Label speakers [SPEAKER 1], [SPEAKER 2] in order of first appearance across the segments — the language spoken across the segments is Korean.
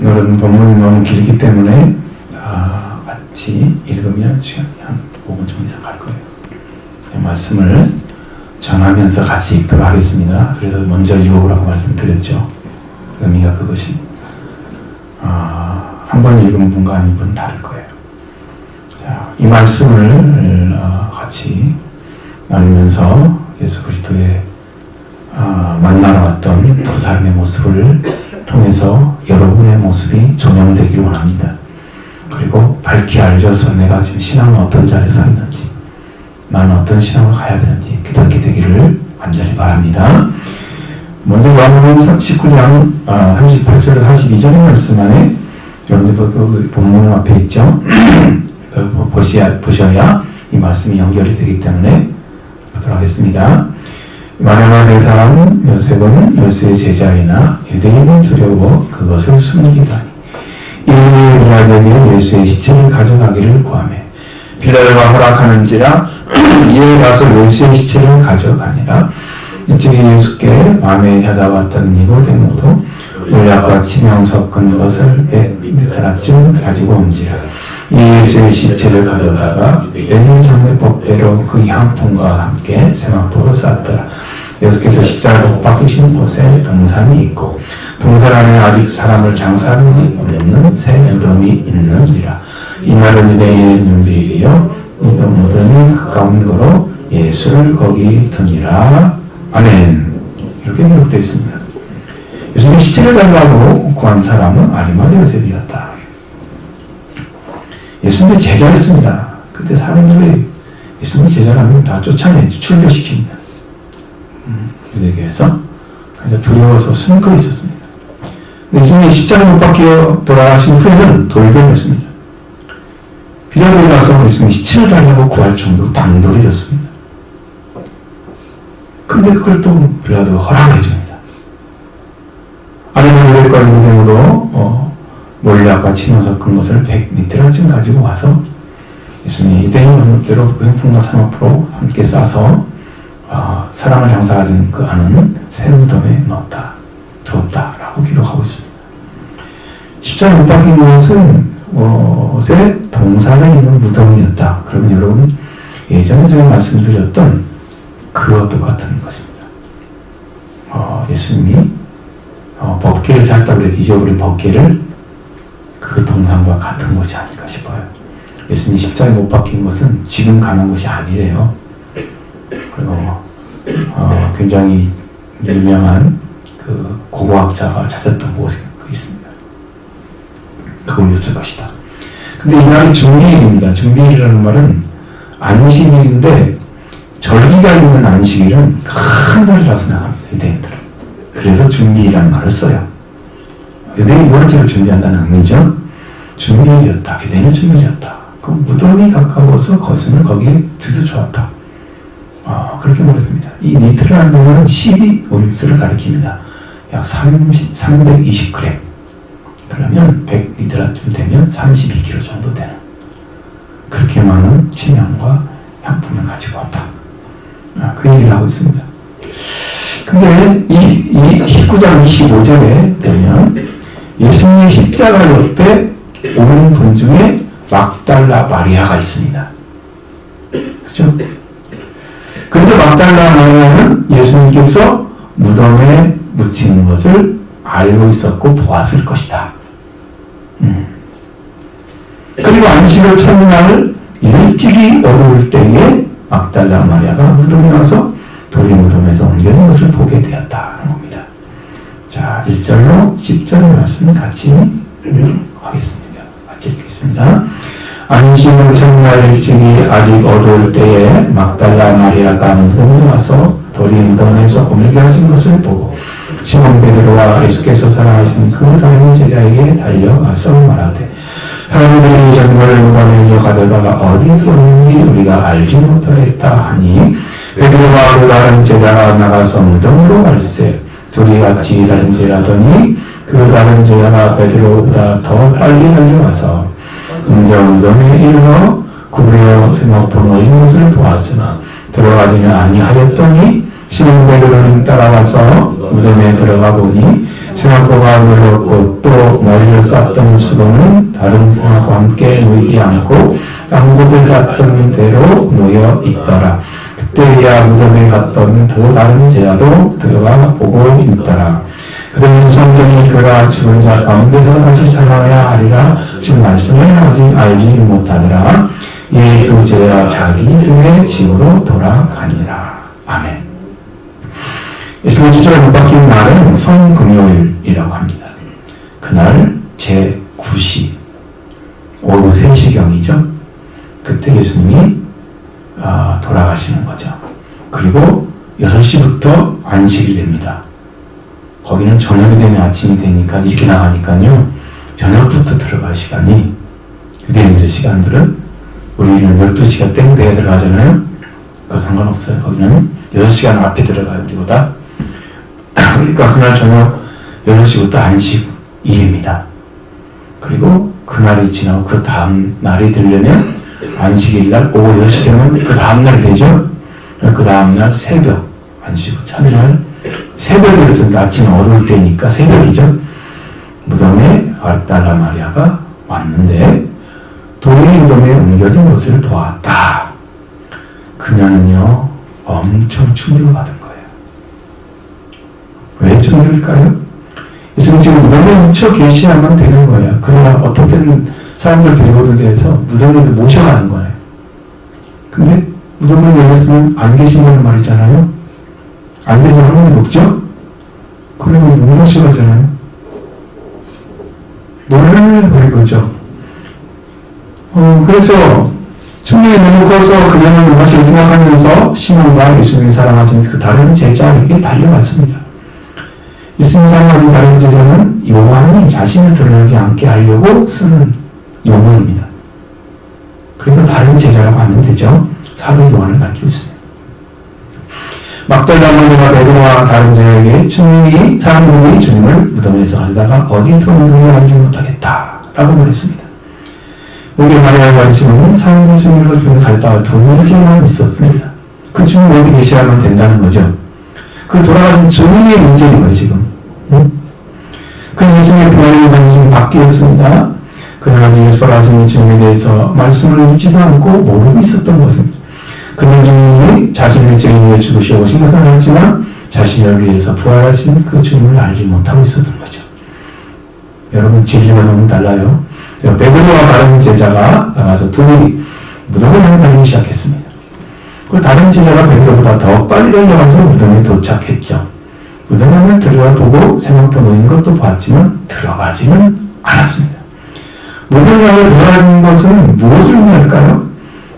[SPEAKER 1] 오늘은 본문이 너무 길기 때문에 같이 읽으면 시간이 한 5분 정도 이상 갈 거예요. 이 말씀을 전하면서 같이 읽도록 하겠습니다. 그래서 먼저 읽어보라고 말씀드렸죠. 의미가 그것이 한 번 읽은 분과 아닌 분 다를 거예요. 자, 이 말씀을 같이 나누면서 예수 그리스도의 만나러 왔던 두 사람의 모습을 통해서 여러분의 모습이 조명되기를 원합니다. 그리고 밝히 알려서 내가 지금 신앙은 어떤 자리에 서 있는지, 나는 어떤 신앙을 가야 되는지 깨닫게 되기를 간절히 바랍니다. 먼저 요한복음 19장 38절에서 42절의 말씀 안에 여러분들 그 본문 앞에 있죠. 보셔야 이 말씀이 연결이 되기 때문에 보도록 하겠습니다. 마리아와 네 사람 요셉은 예수의 제자이나 유대인은 두려워 그것을 숨기기도 하니 이르되 빌라도에게 예수의 시체를 가져가기를 구하매 빌라도가 허락하는지라 이에 가서 예수의 시체를 가져가니라. 이쪽에 예수께 밤에 찾아왔던 니고데모도 물약과 치명 섞은 것을 베드라쯤 가지고 온지라. 이 예수의 시체를 가져다가 유대인 장례법대로 그 향품과 함께 세마포로 쌌더라. 예수께서 십자가로 못 박히신 곳에 동산이 있고 동산 안에 아직 사람을 장사하는 지 없는 새 무덤이 있는지라. 이 말은 유대인의 눈비일이요 이 무덤이 가까운 거로 예수를 거기 두니라. 아멘. 이렇게 기록되어 있습니다. 예수님 시체를 달라고 구한 사람은 아리마대 요셉이었다. 예수님의 제자였습니다. 그때 사람들이 예수님의 제자라면 다 쫓아내죠. 출교시킵니다. 유대교에서 그러니까 두려워서 숨고 있었습니다. 예수님이 십자가에 못 박혀 돌아가신 후에는 돌변했습니다. 빌라도에 가서 예수님이 시체를 달라고 구할 정도로 당돌해졌습니다. 근데 그걸 또 빌라도가 허락해 줍니다. 아리마대과 니고데모도 몰약과 치명 섞은 것을 100리터쯤 가지고 와서 예수님이 유대인 방법대로 횡품과 사마포로 함께 싸서 사람을 장사하는 그 안은 새 무덤에 넣었다, 두었다라고 기록하고 있습니다. 십자가에 못 박힌 것은 새 동산에 있는 무덤이었다. 그러면 여러분 예전에 제가 말씀드렸던 그와 똑같은 것입니다. 예수님이 법궤를 찾았다고 그래도 잊어버린 법궤를 그 동산과 같은 것이 아닐까 싶어요. 예수님이 십자가에 못 박힌 것은 지금 가는 것이 아니래요. 그리고 굉장히 유명한 그 고고학자가 찾았던 곳이 있습니다. 그거였을 것이다. 근데 이 날이 중비일입니다. 중비일이라는 말은 안식일인데 절기가 있는 안식일은 큰 날이라고 생각합니다. 유대인들은. 그래서 중비일이라는 말을 써요. 유대인이 월절을 준비한다는 의미죠. 중비일이었다. 유대인은 중비일이었다. 그 무덤이 가까워서 거기서는 거기에 드도 좋았다. 그렇게 말했습니다. 이 니트라는 동은 12온스를 가리킵니다. 약 320g. 그러면 100리터쯤 되면 32kg 정도 되는 그렇게 많은 치명과 향품을 가지고 왔다. 그 얘기를 하고 있습니다. 근데 이 19장 25절에 보면 예수님의 십자가 옆에 오는 분 중에 막달라 마리아가 있습니다. 그렇죠? 그런데 막달라 마리아는 예수님께서 무덤에 묻히는 것을 알고 있었고 보았을 것이다. 그리고 안식일 첫날 일찍이 어두울 때에 막달라 마리아가 무덤에 와서 돌이 무덤에서 옮겨진 것을 보게 되었다는 겁니다. 자, 1절로 10절의 말씀을 같이 하겠습니다. 같이 읽겠습니다. 안식일 첫날 일찍이 아직 어두울 때에 막달라 마리아가 무덤에 와서 돌이 무덤에서 옮겨진 것을 보고 시몬 베드로와 예수께서 사랑하시는 그 다른 제자에게 달려가서 말하되 사람들이 전거를 무덤에서 가져다가 어디 두었는지 우리가 알지 못하였다 하니 베드로와 그 다른 제자가 나가서 무덤으로 갈새 둘이 같이 달린지라더니 그 다른 제자가 베드로보다 더 빨리 달려와서 무덤에 이르러 구부려 세마포 놓인 것을 보았으나 들어가지는 아니하였더니 시몬 베드로는 따라와서 무덤에 들어가 보니 세마포가 누웠고 또 그리고 머리를 쌌던 수건은 다른 사람과 함께 놓이지 않고 딴 곳에 갔던 대로 놓여 있더라. 그때야 무덤에 갔던 또 다른 제자도 들어가 보고 있더라. 그들은 성경이 그가 죽은 자 가운데서 다시 살아나야 하리라 지금 말씀을 아직 알지 못하더라. 이 두 제자 자기들의 집으로 돌아가니라. 아멘. 예수님 십자가에 못 박힌 날은 성금요일이라고 합니다. 그날 제9시 오후 3시경이죠. 그때 예수님이 돌아가시는 거죠. 그리고 6시부터 안식이 됩니다. 거기는 저녁이 되면 아침이 되니까 이렇게 나가니까요. 저녁부터 들어갈 시간이 유대인들의 시간들은 우리는 12시가 땡 돼야 들어가잖아요. 그거 상관없어요. 거기는 6시간 앞에 들어가요. 우리보다. 그러니까 그날 저녁 6시부터 안식일입니다. 그리고 그날이 지나고 그 다음 날이 되려면 안식일날 오후 6시 되면 그 다음 날 되죠. 그 다음 날 새벽 안식 후 3일 새벽에 있으니까 아침 어두울 때니까 새벽이죠. 무덤에 알달라 마리아가 왔는데 도인이 무덤에 옮겨진 것을 보았다. 그녀는요 엄청 충격을 받은 거예요. 왜 충격일까요? 예수님 지금 무덤에 묻혀 계시야만 되는 거예요. 그러나 어떻게든 사람들 데리고들 대해서 무덤에 모셔가는 거예요. 근데 무덤을 열렸으면 안 계신다는 말이잖아요. 안 계신 확률이 높죠? 그러면 못 모셔가잖아요. 놀라버린 거죠. 그래서 충격이 너무 커서 그녀는 무엇을 생각하면서 시몬과 예수님이 사랑하신 그 다른 제자에게 달려갔습니다. 예수님이 사랑하신 다른 제자는 요한이 자신을 드러내지 않게 하려고 쓰는 용어입니다. 그래서 다른 제자라고 하면 되죠. 사도 요한을 가리키고 있습니다. 막달라 마리아가 베드로와 다른 제자에게 사람들이 주님을 무덤에서 가져다가 어디 두는지 알지 못하겠다라고 말했습니다. 여기 마리아와 예수님은 사람들이 주님을 가져다가 두는 일만 있었습니다. 그 주님 어디 계셔야만 된다는 거죠. 그 돌아가신 주님의 문제인 거예요 지금. 그 예수님의 부활의 관심이 바뀌었습니다. 그러나 예수라신 주님에 대해서 말씀을 읽지도 않고 모르고 있었던 것입니다. 그는 주님이 자신의 죄를 위해 죽으시어 오신 것은 알았지만 자신을 위해서 부활하신 그 주님을 알지 못하고 있었던 거죠. 여러분 진리가 너무 달라요. 베드로와 다른 제자가 나가서 둘이 무덤을 향해 달리기 시작했습니다. 그 다른 제자가 베드로보다 더 빨리 달려가서 무덤에 도착했죠. 무덤에 들어가보고 생각보 놓인 것도 봤지만 들어가지는 않았습니다. 무덤에 들어가는 것은 무엇을 의미할까요?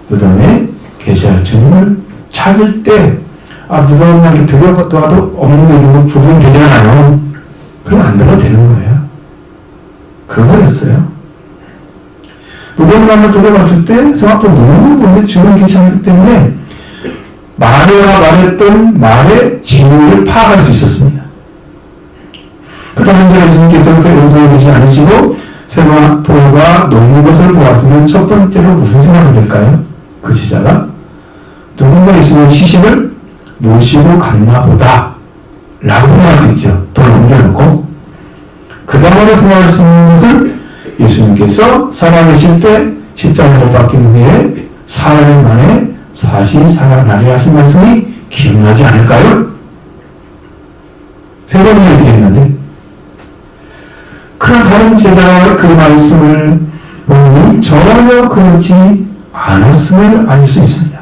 [SPEAKER 1] 무덤에 계셔야 할 주님을 찾을 때 무덤에 들어가도 없는 부분이 되잖아요. 그럼 안 들어가도 되는 거예요. 그거였어요. 무덤에 한번 들어갔을 때 생각보다 너무 본데 주님이 계셨기 때문에 마리아가 말했던 말의 진리를 파악할 수 있었습니다. 그 다음 예수님께서 그 용서를 주지 않으시고 세마포가 놓인 것을 보았으면 첫 번째로 무슨 생각이 들까요? 그 제자가 누군가 예수님의 시신을 모시고 갔나 보다 라고 생각할 수 있죠. 돈을 옮겨놓고 그 다음으로 생각할 수 있는 것은 예수님께서 살아계실 때 십자가에 못 박힌 후에 4일 만에 다시 살아나리 하신 말씀이 기억나지 않을까요? 세 번이나 얘기했는데 그런 다른 제자가 그 말씀을 보니 전혀 그렇지 않았음을 알 수 있습니다.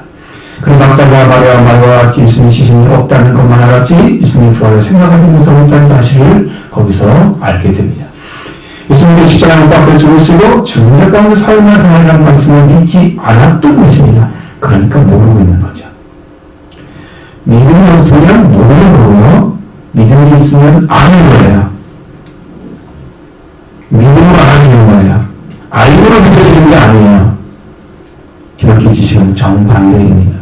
[SPEAKER 1] 그런 막달라 마리아와 같이 예수님 시신이 없다는 것만 알았지 예수님의 부활을 생각하지 못했다는 사실을 거기서 알게 됩니다. 예수님의 십자가에 못 박혀 죽으시고 죽은 자 가운데 사흘만 살아나라는 말씀을 믿지 않았던 것입니다. 그러니까 모르고 있는 거죠. 믿음이 없으면 모르는 거고요. 믿음이 있으면 아는 거예요. 믿음으로 알아지는 거예요. 알고로 믿어지는 게 아니에요. 기독교 지식은 정반대입니다.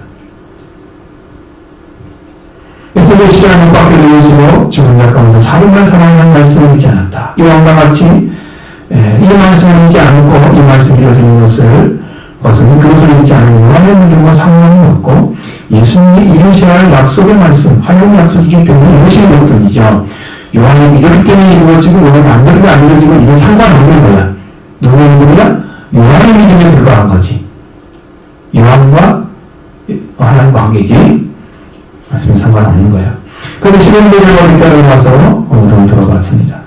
[SPEAKER 1] 예수님의 십자가에 못 박혀 죽으시고 죽은 자 가운데 사흘만 살아나라는 말씀을 믿지 않았다. 이왕과 같이 이 말씀을 믿지 않고 이 말씀이 이루어지는 것은 그것을 믿지 않는 요한의 믿음과 상관이 없고 예수님이 이루셔야 할 약속의 말씀, 하나님의 약속이기 때문에 이루시는 것 뿐이죠. 요한이 믿었기 때문에 이루어지고 요한이 안 믿으면 안 이루어지고 이건 상관없는 거야. 누구의 믿음이야? 요한의 믿음에 불과한 거지. 요한과 하나님 관계지. 말씀이 상관없는 거야. 그런데 시몬베드로가 어디 따라가서 무덤에 들어갔습니다.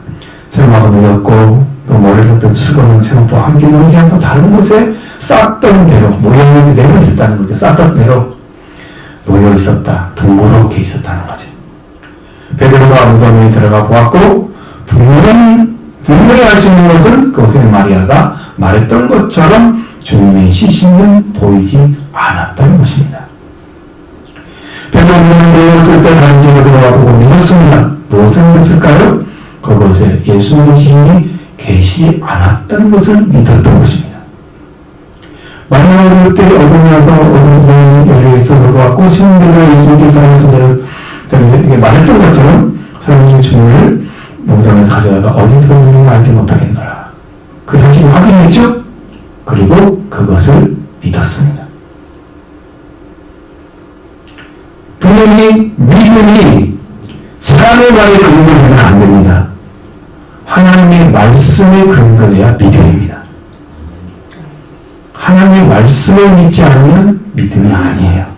[SPEAKER 1] 세마가 놓였고 또 머리를 잡던 수건은 세마와 함께 놓이지 않고 다른 곳에 쌌던 배로 모양이 내려 있었다는 거죠. 쌌던 배로 놓여 있었다. 둥그렇게 있었다는 거죠. 베드로가 무덤에 들어가 보았고 분명히 알 수 있는 것은 그곳에 마리아가 말했던 것처럼 주님의 시신은 보이지 않았다는 것입니다. 베드로는 들어갔을 때 다른 집에 들어가 보고 믿었습니다. 무엇을 믿었을까요? 그곳에 예수님의 시신이 계시 않았다는 것을 믿었던 것입니다. 마리아가 그때 어둠이 와서 어둠이 열려있어 들어갔고 시몬 예수님께 사람에서 말했던 것처럼 사람들이 주님을 무덤에서 가져다가 어디서 주님을 알지 못하겠노라. 그 사실을 확인했죠? 그리고 그것을 믿었습니다. 분명히 믿음이 사람의 말에 근거되면 안 됩니다. 하나님의 말씀에 근거돼야 믿음입니다. 하나님의 말씀을 믿지 않으면 믿음이 아니에요.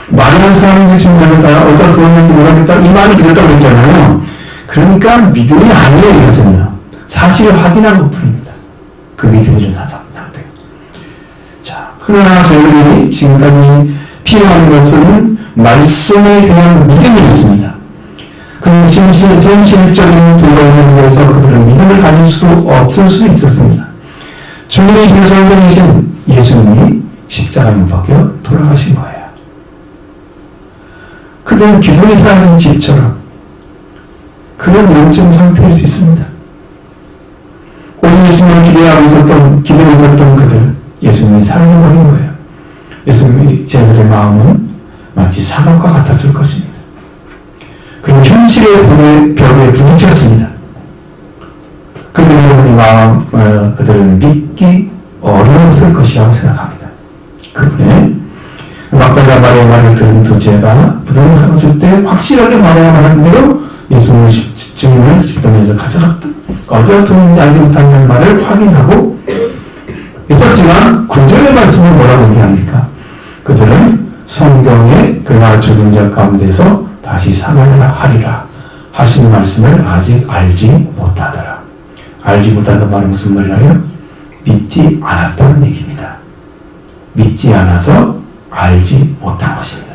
[SPEAKER 1] 많은 사람들이 중간에 따라 어디다 들었는지 모르겠다 이 말이 믿었다고 했잖아요. 그러니까 믿음이 아니에요. 이것은요. 사실을 확인한 것 뿐입니다. 그 믿음이 좀 상태가. 자, 그러나 저희들이 지금까지 필요한 것은 말씀에 대한 믿음이었습니다. 그 전실적인 두려움을 위해서 그들은 믿음을 가질 수 없을 수 있었습니다. 주님의 선생이신 예수님이 십자가에 못 박혀 돌아가신 거예요. 그들은 기둥에 쌓여진 집처럼 그런 영적 상태일 수 있습니다. 오직 예수님을 기대하고 있었던 그들, 예수님이 사라져버린 거예요. 예수님의 제자들의 마음은 마치 사막과 같았을 것입니다. 그리고 현실의 벽에 부딪혔습니다. 그들은 믿기 어려웠을 것이라고 생각합니다. 그분의 막달라 마리아 말을 들은 두 제자가 부담을 하였을 때 확실하게 마리아 말한 대로 예수님을 주님을 집단에서 가져갔다. 어디가 두는지 알지 못하는 말을 확인하고 있었지만 구절의 말씀을 뭐라고 얘기합니까? 그들은 성경에 그가 죽은 자 가운데서 다시 살아나리라 하신 말씀을 아직 알지 못하더라. 알지 못하는 말은 무슨 말이라요? 믿지 않았다는 얘기입니다. 믿지 않아서 알지 못한 것입니다.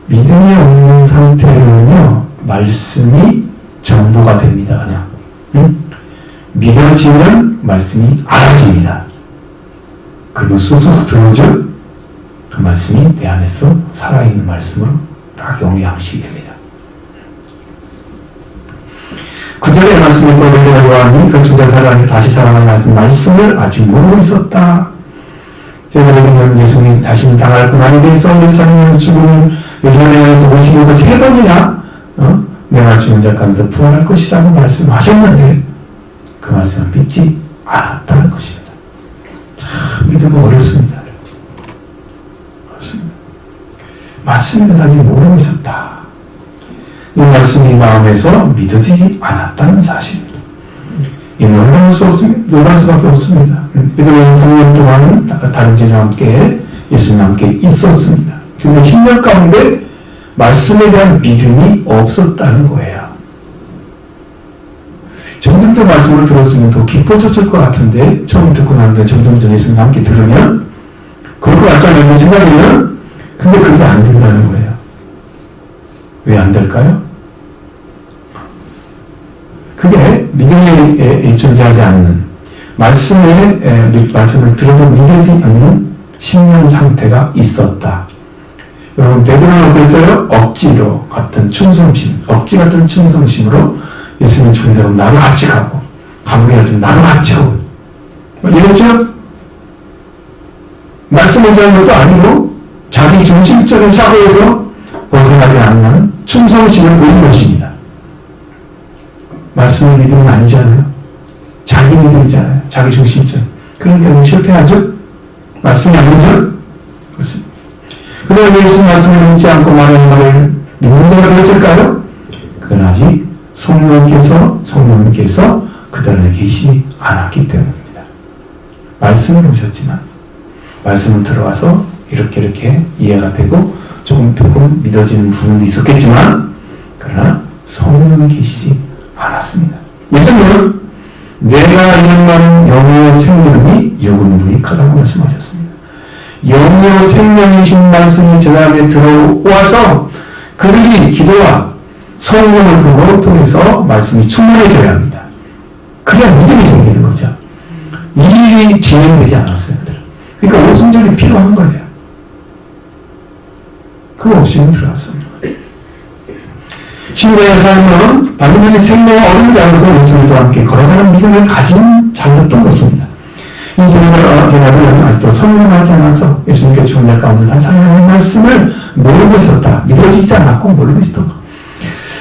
[SPEAKER 1] 믿음이 없는 상태로는요, 말씀이 정보가 됩니다. 그냥. 믿어지면 말씀이 알아집니다. 그리고 쑥쑥 들어오죠? 그 말씀이 내 안에서 살아있는 말씀으로 딱 영향시키게 됩니다. 구절의 말씀에서 베드로 요한이 그 죽은 사람이 다시 살아나는 말씀을 아직 모르고 있었다. 제자들은 예수님이 다시 당할 그날에 대해서 예수님의 죽음을 예루살렘에서 모시면서 3번이나 내가 죽은 자 가운데서 부활할 것이라고 말씀하셨는데 그 말씀을 믿지 않았다는 것입니다. 참 믿음은 어렵습니다. 어렵습니다. 맞습니다. 아직 모르고 있었다. 이 말씀이 마음에서 믿어지지 않았다는 사실입니다. 이 놀랄 수밖에 없습니다. 베드로는 3년 동안 다른 제자와 함께 예수님과 함께 있었습니다. 그런데 10년 가운데 말씀에 대한 믿음이 없었다는 거예요. 점점 더 말씀을 들었으면 더 깊어졌을 것 같은데 처음 듣고 나는데 점점 예수님과 함께 들으면 그럴 것 같잖아요. 그 생각이면 근데 그게 안 된다는 거예요. 왜 안 될까요? 그게 믿음이 존재하지 않는 말씀을 들어도 믿어지지 않는 신령 상태가 있었다. 여러분 베드로는 어땠어요? 억지 같은 충성심으로 예수님 죽은 대로 나도 같이 가고 감옥에 갈 때 나도 같이 가고 이랬죠? 말씀을 전하는 것도 아니고 자기 중심적인 사고에서 벗어나지 않는 충성심을 보이는 것입니다. 말씀을 믿으면 아니잖아요. 자기 믿음이잖아요. 자기 중심적. 그러니까 실패하죠? 말씀이 아니죠? 그렇습니다. 그러나 예수 말씀을 믿지 않고 말하는 말을 믿는 자가 되었을까요? 그들은 아직 성령께서 그들에게 계시지 않았기 때문입니다. 말씀을 오셨지만 말씀은 들어와서 이렇게 이해가 되고 조금 믿어지는 부분도 있었겠지만 그러나 성령이 계시지 않았습니다. 예수님은 내가 이는 말은 영이요 생명이 육은 무익하다고 말씀하셨습니다. 영이요 생명이신 말씀이 제자에게 들어와서 그들이 기도와 성령을 통해서 말씀이 충만해져야 합니다. 그래야 믿음이 생기는 거죠. 이 일이 진행되지 않았어요. 그들은. 그러니까 오순절이 필요한 거예요. 그거 없이는 들어갔습니다. 신자의 삶은 반드시 생명의 어린 자로서 예수님과 함께 걸어가는 믿음을 가진 자였던 것입니다. 이 제자들은 아직도 성령하지 않아서 예수님께 죽은 자 가운데 살아나는 말씀을 모르고 있었다. 믿어지지 않았고 모르고 있었다.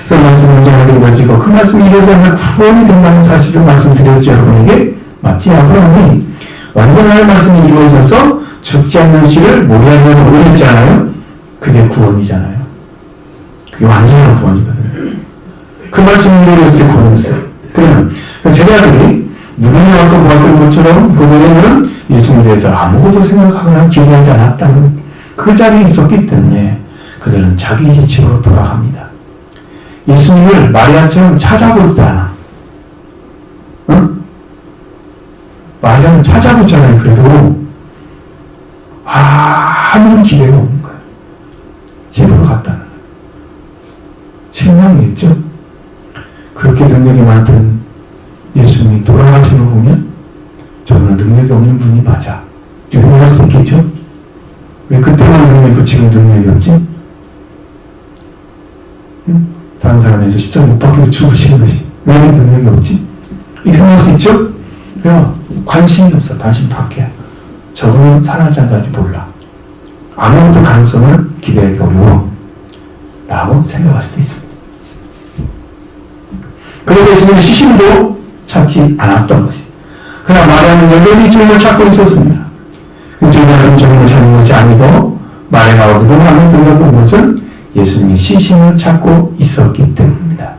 [SPEAKER 1] 그래서 말씀이 온전하게 믿어지고 그 말씀이 이루어지면 구원이 된다는 사실을 말씀드렸죠. 여러분에게 맞지? 아브라함이 완전한 말씀이 이루어져서 죽지 않는 씨를 모리아에서 얻어냈잖아요. 그게 구원이잖아요. 그게 완전한 구원이거든요. 그 말씀이 이루어졌을 때 구원이었어요. 그러면 제자들이 무덤에 와서 보았던 것처럼 그들은 예수님에 대해서 아무것도 생각하거나 기대하지 않았다는 그 자리에 있었기 때문에 그들은 자기 지침으로 돌아갑니다. 예수님을 마리아처럼 찾아보지도 않아. 응? 마리아는 찾아보잖아요. 그래도 아무런 기대가 없는 거예요. 집으로 갔다는 거예요. 실망이겠죠? 그렇게 능력이 많던 예수님이 돌아가시는 거 보면 저는 능력이 없는 분이 맞아. 이렇게 생각할 수 있겠죠? 왜 그때만 능력이 있고 지금 능력이 없지? 응? 다른 사람에서 십자가 못 박히고 죽으시는 것이 왜 능력이 없지? 이렇게 생각할 수 있죠? 왜요? 관심이 없어. 당신 밖에. 저분은 살아날지 아직 몰라. 아무것도 가능성을 기대하기가 어려워. 라고 생각할 수도 있습니다. 그래서 예수님의 시신도 찾지 않았던 것이. 그러나 마리아는 여전히 주님을 찾고 있었습니다. 그 주님은 주님을 찾는 것이 아니고 마리아가 어디든가 들어간 것은 예수님의 시신을 찾고 있었기 때문입니다.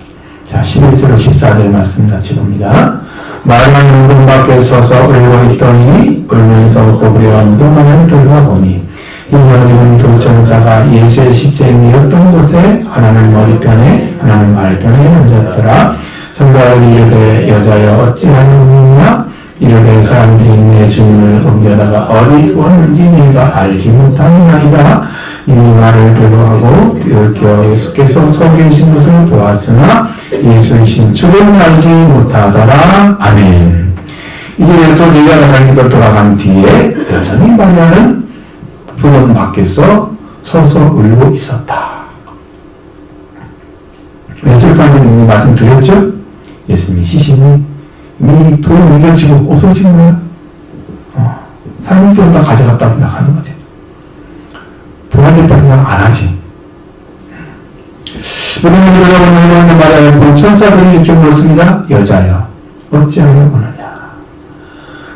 [SPEAKER 1] 자, 11절 14절 말씀 같이 봅니다. 마리아는 무덤 밖에 서서 울고 있더니 울면서 고구려와 무덤 안에 들어가 보니 흰옷 입은 두 천사가 예수의 시체에 누웠던 곳에 하나는 머리편에 하나는 발편에 앉았더라. 천사들이 이르되 여자여 어찌하여 웃느냐? 이르되 사람들이 내 주님을 옮겨다가 어디 두었는지 네가 알지 못하느냐이다. 이 말을 배로하고 들켜 예수께서 서 계신 것을 보았으나 예수이신 줄은 알지 못하더라. 아멘. 이제 저 제자가 자기가 돌아간 뒤에 여전히 마리아는 무덤 밖에서 서서 울고 있었다. 왜 슬퍼하는지 말씀드렸죠? 예수님이 시신이 이미 돌에 옮겨지고 없어진 거예요. 사람이 다 가져갔다 생각하는 거지. 부활됐다 생각 안 하지. 무덤에 들어가는 마리아를 본 천사들이 이렇게 물었습니다. 여자여 어찌하여 오느냐.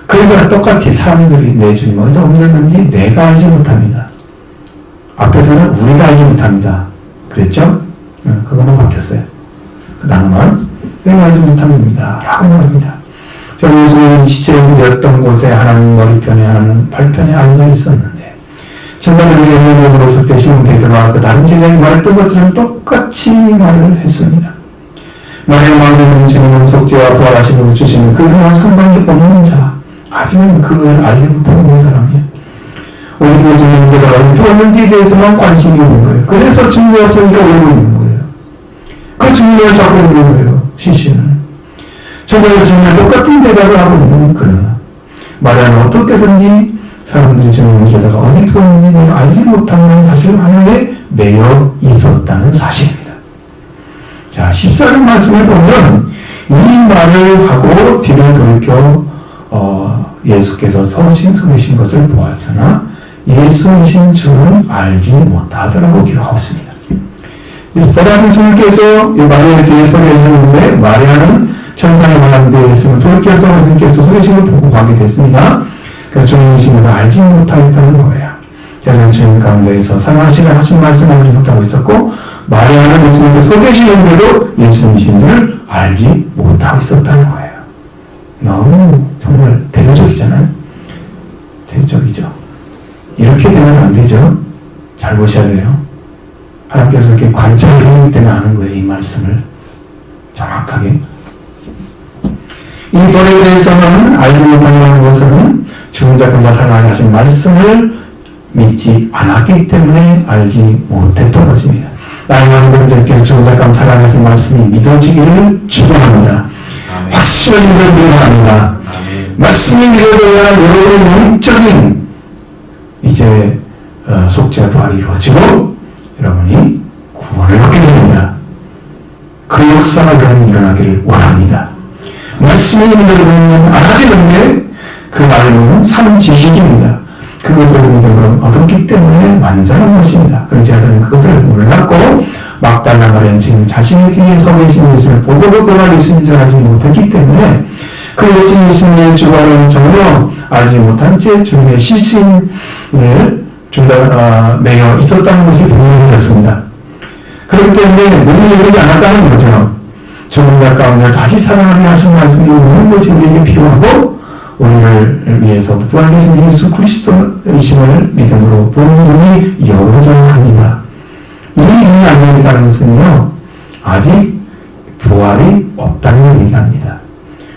[SPEAKER 1] 그러니까 똑같이 사람들이 내 주님 어디서 옮겼는지 내가 알지 못합니다. 앞에서는 우리가 알지 못합니다. 그랬죠? 그거는 바뀌었어요. 그 다음은 내가 알지 못합니다. 라고 말합니다. 저는 예수님은 시체에 옮겼던 곳에 하나는 머리편에 하나는 발편에 앉아 있었는데 천사들이 예수님을 물었을 때 시몬 베드로와 그 다른 제자들이 말했던 것처럼 똑같이 말을 했습니다. 마리아 마음에는 주님은 속죄와 부활하시는 주시는 그와 상관이 없는 자 아직은 그걸 알지 못하는 사람이에요. 오히려 주님께서 어디 두었는지에 대해서만 관심이 있는 거예요. 그래서 주님이 없으니까 울고 있는 거예요. 그 주님을 잡고 있는 거예요. 시신을. 저도 주님을 똑같은 대답을 하고 있는 그러나 마리아는 어떨 때든지 사람들이 주님을 보다가 어디 두었는지 내가 알지 못하는 사실 하나에 매여 있었다는 사실입니다. 자, 14절 말씀을 보면 이 말을 하고 뒤를 돌이켜 예수께서 서 계신 것을 보았으나 예수이신 줄은 알지 못하더라고 기록하고 있습니다. 보라신 주님께서 마리아 뒤에 서 계셨는데 마리아는 천사의 말함대에 예수는 돌이켜서 주님께서 서 계신 걸 보고 가게 됐습니다. 그래서 주님이신 것을 알지 못하겠다는 거예요. 저는 주님 가운데에서 사랑하시고 하신 말씀을 알지 못하고 있었고 마리아는 예수님께 서 계시는데도 예수님이신 줄 알지 못하고 있었다는 거예요. 너무 정말 대조적이잖아요. 대조적이죠. 이렇게 되면 안 되죠. 잘 보셔야 돼요. 하나님께서 이렇게 관찰을 해주기 때문에 아는 거예요. 이 말씀을 정확하게. 이 번에 대해서는 알지 못한다는 것은 죽은 자 건자 살아나게 하신 말씀을 믿지 않았기 때문에 알지 못했던 것입니다. 나의 마음대로 죽은 자 건자 살아나게 하신 말씀이 믿어지기를 축원합니다. 확실하게 믿어집니다. 말씀이 믿어져야 여러분의 영적인 이제 속죄와 부활이 이루어지고 여러분이 구원을 받게 됩니다. 그 역사가 여러분이 일어나기를 원합니다. 말씀이 믿어지면 알아지는데 그 말로는 참 지식입니다. 그것을 믿음으로 얻었기 때문에 완전한 것입니다. 그런지 아들은 그것을 몰랐고 막달라 마리아는 지금 자신의 뒤에 서 계신 예수를 보고도 그가 예수님인 줄 알지 못했기 때문에 그 예수님의 주관은 전혀 알지 못한 채 주님의 시신을 매여 있었다는 것이 분명해졌습니다. 그렇기 때문에 눈이 열리지 않았다는 거죠. 죽은 자 가운데 다시 살아나게 하신 말씀이 모든 것이 우리에게 필요하고 우리를 위해서 부활하신 예수 그리스도이심을 믿음으로 보는 눈이 열어져야 합니다. 이 눈이 안 열린다는 것은요, 아직 부활이 없다는 얘기합니다.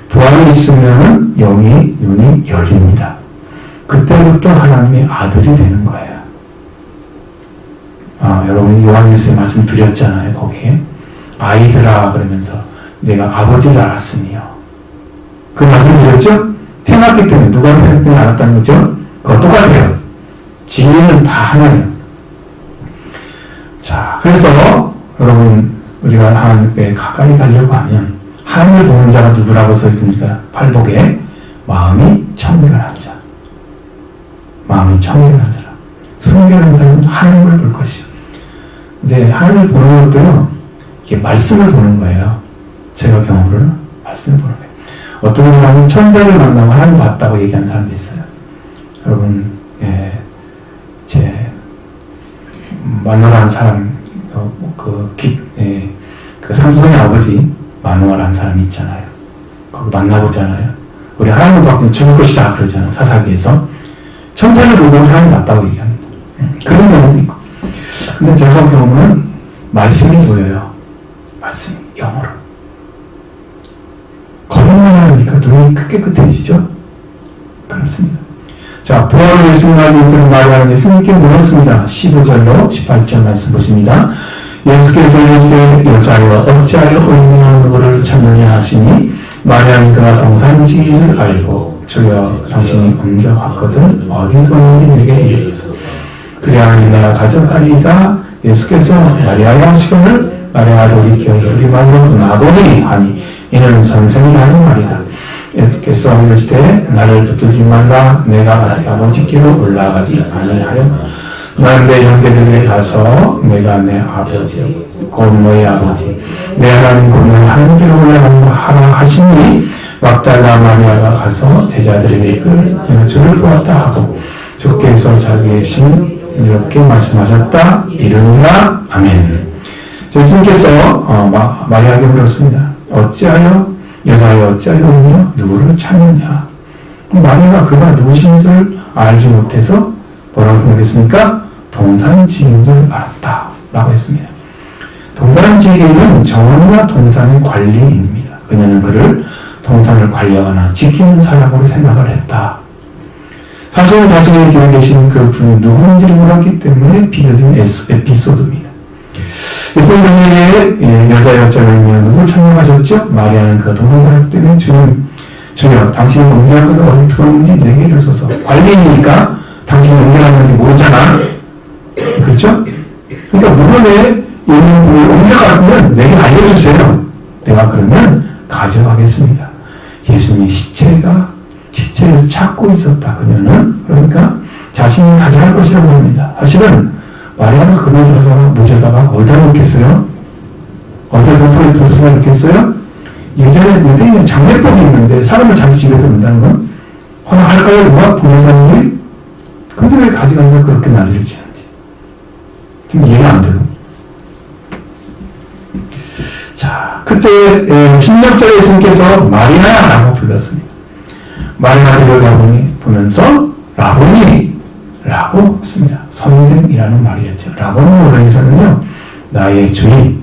[SPEAKER 1] 부활이 있으면 영이 눈이 열립니다. 그때부터 하나님의 아들이 되는 거예요. 여러분이 요한일서의 말씀 드렸잖아요. 거기에 아이들아 그러면서 내가 아버지를 알았으며 그 말씀 드렸죠? 태어났기 때문에 누가 태어났기 때문에 알았다는 거죠? 그거 똑같아요. 진리는 다 하나예요. 자, 그래서 여러분 우리가 하나님께 가까이 가려고 하면 하나님을 보는 자가 누구라고 써 있습니까? 팔복에 마음이 청결한 자. 마음이 청결한 사람. 순결한 사람은 하나님을 볼 것이요. 이제 하나님을 보는 것도요, 이게 말씀을 보는 거예요. 제가 경험으로는 말씀을 보는 거예요. 어떤 사람은 천사를 만나고 하나님 봤다고 얘기하는 사람도 있어요. 여러분, 제 마누라는 사람, 그 삼손의 아버지 마누아라는 사람이 있잖아요. 거기 만나보잖아요. 우리 하나님 봤더니 죽을 것이다 그러잖아요. 사사기에서 천사를 보고 하나님 봤다고 얘기합니다. 그런 경우도 있고. 근데 제가 경우는 말씀이 보여요. 말씀이 영어로. 거듭나야 하니까 눈이 깨끗해지죠? 그렇습니다. 자, 부활을 예수님까지 이끄는 말하는 예수님께 물었습니다. 15절로 18절 말씀 보십니다. 예수께서 이르시되 여자여 어찌하여 의인이나 누구를 찾느냐 하시니 마리아는 그가 동산지기인 줄 알고 주여 당신이 옮겨갔거든 어디서 있는지 내게 이르소서. 그래하니 내가 가져가리이다. 예수께서 마리아의 하시거늘 마리아가 돌이켜 우리 말로 나보니 하니 이는 선생이 하는 말이다. 예수께서 이르시되 나를 붙들지 말라. 내가 아직 아버지께로 올라가지 아니하여 난 내 형제들에게 가서 내가 내 아버지 곧 너의 아버지 내 하나님 곧 너의 하나님께로 올라간다 하라 하시니 막달라 마리아가 가서 제자들에게 그 연주를 보았다 하고 주께서 자기의 신 이렇게 말씀하셨다 이르니라. 아멘. 예수님께서 마리아에게 물었습니다. 어찌하여 여자여 어찌하여 오며 누구를 찾느냐. 마리아가 그가 누구신 줄 알지 못해서 뭐라고 생각했습니까? 동산지기인 줄 알았다 라고 했습니다. 동산지기는 정원과 동산의 관리인입니다. 그녀는 그를 동산을 관리하거나 지키는 사람으로 생각을 했다. 사실은 자신의 뒤에 계신 그 분이 누군지를 몰랐기 때문에 빚어진 에피소드입니다. 예수님에게 여자였잖아요. 누굴 찾아가셨죠? 마리아는 그 동산을 때문에 주여 당신이 옮겨가거나 어디 두었는지 내게 이르소서. 관리인이니까 당신이 옮겨갔는지 모르잖아. 그렇죠? 그러니까 물건에 있는 분을 옮겨가면 내게 알려주세요. 내가 그러면 가져가겠습니다. 예수님이 시체를 찾고 있었다. 그녀는 그러니까 자신이 가져갈 것이라고 합니다. 사실은 마리아가 그걸 모셔다가 어디다 놓겠어요? 어디다 소리 놓겠어요? 예전에 유대인의 장례법이 있는데 사람을 자기 집에 놓는다는 건 허락할까요? 누가 부모사님이? 근데 왜 가져가면 그렇게 난리를 치는지 좀 이해가 안 되고 그때 16절에 예수님께서 마리아라고 불렀습니다. 마리아를 보면서 라보니라고 했습니다. 선생이라는 말이었죠. 라보니 원어에서는요, 나의 주인,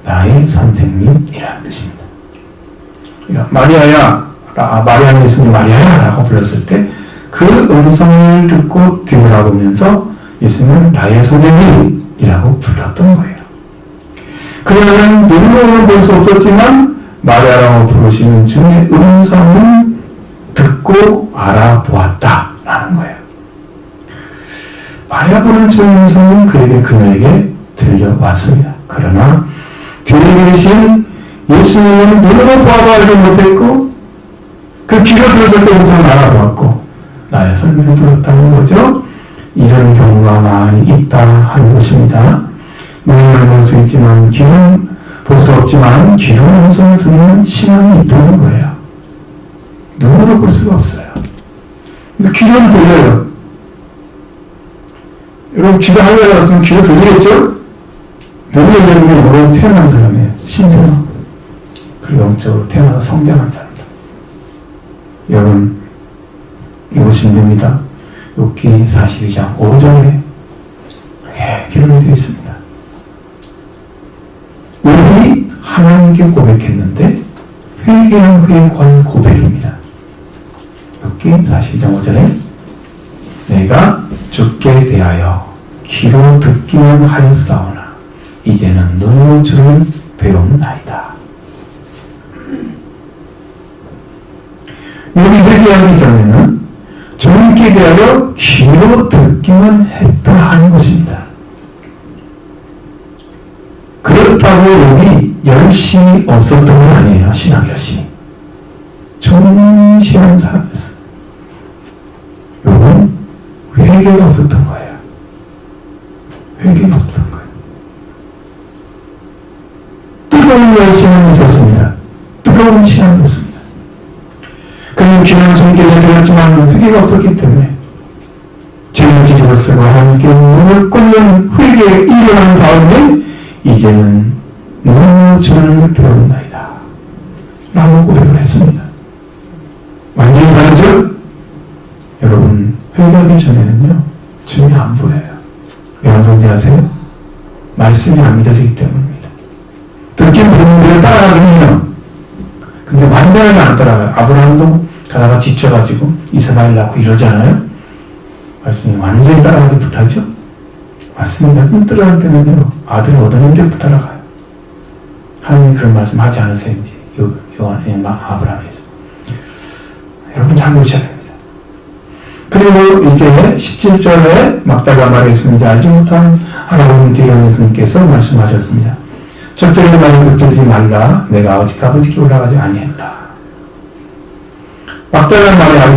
[SPEAKER 1] 나의 선생님이라는 뜻입니다. 그러니까 마리아는 예수님 마리아야라고 불렀을 때 그 음성을 듣고 뒤돌아보면서 예수님은 나의 선생님이라고 불렀던 거예요. 그녀는 눈으로는 볼 수 없었지만 마리아라고 부르시는 주의 음성은 듣고 알아보았다라는 거예요. 마리아 부르는 주의 음성은 그녀에게 들려왔습니다. 그러나 뒤에 계신 예수님은 눈으로 보아도 알지 못했고 그 귀로 들었을 때 음성을 알아보았고 나의 설명을 불렀다는 거죠. 이런 경우가 많이 있다 하는 것입니다. 눈으로 볼 수 있지만 귀는 볼 수 없지만 귀로 음성을 듣는 신앙이 있다는 거예요. 눈으로 볼 수가 없어요. 근데 귀로는 들려요. 여러분 귀가 하늘에 갔으면 귀로 들리겠죠? 눈이 열리는 게 뭐로 태어난 사람이에요. 신성. 그리고 영적으로 태어나서 성장한 사람들. 여러분 이거 보시면 됩니다. 욥기 42장 5절에 이렇게 기록이 되어 있습니다. 욥이 하나님께 고백했는데 회개한 후에 권 고백입니다. 욥기 42장 5절에 내가 주께 대하여 귀로 듣기만 하였사오나 이제는 눈으로 주를 배움나이다. 욥이 회개하기 전에는 주님께 대하여 귀로 듣기만 했다 하는 것입니다. 그렇다고 욥이 열심히 없었던 건 아니에요. 신앙 열심히. 충실한 사람이었어요. 욥은 회개가 없었던 거예요. 회개가 없었던 거예요. 뜨거운 열심은 있었습니다. 뜨거운 신앙이었습니다. 그는 귀한 손길을 들었지만 회개가 없었기 때문에 죄를 뒤집어 쓰고 하나님께 눈을 꽂는 회개에 일어난 다음에 이제는 눈으로 주를 배운나이다 라고 고백을 했습니다. 완전히 다르죠? 여러분 회개하기 전에는요 주님이 안 보여요. 왜 안 보는지 아세요? 말씀이 안 믿어지기 때문입니다. 듣긴 듣는데 따라가긴 해요. 근데 완전하게 안 따라가요. 아브라함도 가다가 지쳐가지고 이스마엘 낳고 이러잖아요. 말씀이 완전히 따라가지 못하죠. 말씀이 완전히 따라갈 때는요 아들을 얻어낸 데부터 따라가요. 하나님이 그런 말씀 하지 않으세요? 아브라함에서 여러분 잘 보셔야 됩니다. 그리고 이제 17절에 막다가 말했으니 알지 못한 하나님 대형 예수님께서 말씀하셨습니다. 첫째로 말을 붙들지 말라. 내가 아버지께 올라가지 아니했다. 막다가 말에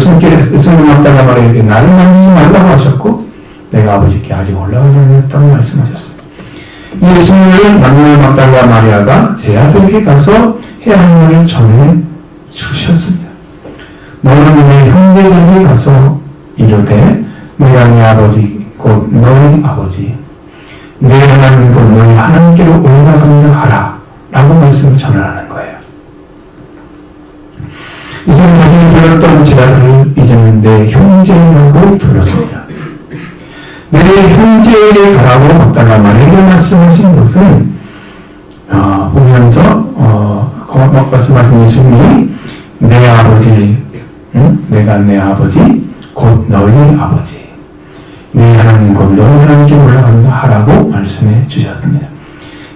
[SPEAKER 1] 예수님 막다가 말에 나를 만지지 말라고 하셨고 내가 아버지께 아직 올라가지 않았다고 말씀하셨습니다. 예수님을 만나는 막다가 마리아가 제 아들에게 가서 해야 할 일을 전해 주셨습니다. 너는 내 형제들에게 가서 이르되 내가 네 아버지 곧 너희 아버지 내 하나님 곧 너희 하나님께로 올라간다 하라 라고 말씀을 전하는 거예요. 이제는 자신이 불렀던 제자들을 이제는 내 형제라고 불렀습니다. 내 형제에게 가라고 막다가 마리아에게 말씀하신 것은 보면서 말씀하신 예수님이 내 아버지 내가 내 아버지 곧 너희 아버지 네 하나님 곧 너희 하나님께 올라간다 하라고 말씀해 주셨습니다.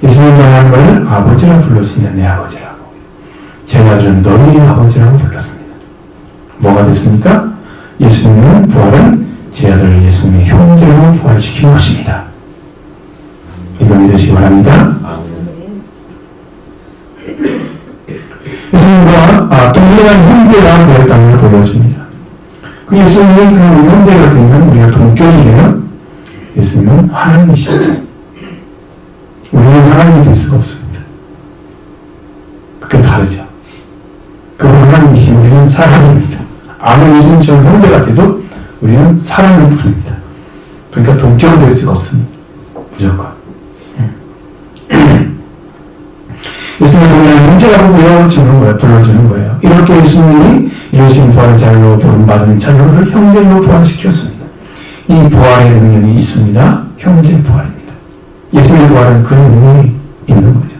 [SPEAKER 1] 예수님 정한 걸 아버지라고 불렀으면 내 아버지라고 제자들은 너희 아버지라고 불렀습니다. 뭐가 됐습니까? 예수님은 부활은 제자들을 예수님의 형제로 부활시킨 것입니다. 이거 믿으시기 바랍니다. 예수님과 동일한 형제가 되었다는 걸 보여줍니다. 그 예수님이 그 형제가 되면 우리가 동격이에요. 예수님은 하나님이십니다. 우리는 하나님이 될 수가 없습니다. 그게 다르죠. 그건 하나님이시면 우리는 사람입니다. 아무리 예수님처럼 형제가 돼도 우리는 사람일 뿐입니다. 그러니까 동격은 될 수가 없습니다. 무조건. 예수님의 동일한 문제라고 보여주는 거예요. 불러주는 거예요. 이렇게 예수님이 이루신 부활의 자유로 부름받은 자유를 형제로 부활시켰습니다. 이 부활의 능력이 있습니다. 형제 부활입니다. 예수님의 부활은 그 능력이 있는 거죠.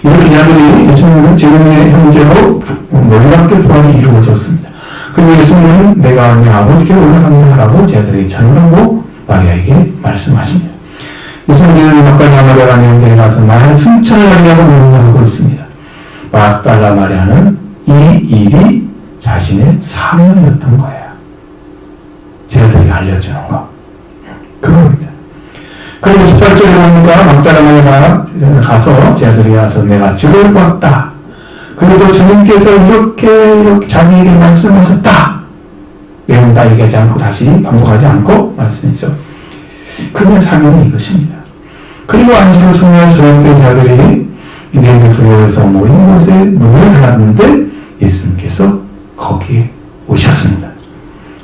[SPEAKER 1] 이렇게 자들이 예수님은 제국의 형제로 놀랍게 부활이 이루어졌습니다. 그리고 예수님은 내가 내 아버지께 올라간다 하라고 제자들에게 전하고 마리아에게 말씀하십니다. 예수님은 막달라 마리아라는 형제에 가서 나의 승천을 하려고 명령하고 있습니다. 막달라 마리아는 이 일이 자신의 사명이었던 거예요. 제자들에게 알려주는 거. 그겁니다. 그리고 18절에 보니까 막달라 마리아가 가서 제자들에게 가서 내가 주를 보았다. 그래도 주님께서 이렇게 자기에게 말씀하셨다. 내용 다 얘기하지 않고 다시 반복하지 않고 말씀이죠. 그냥 사명이 이것입니다. 그리고 안식을 성령을 주었던 자들이 유대인들 두려워해서 모인 곳에 눈을 달았는데 예수님께서 거기에 오셨습니다.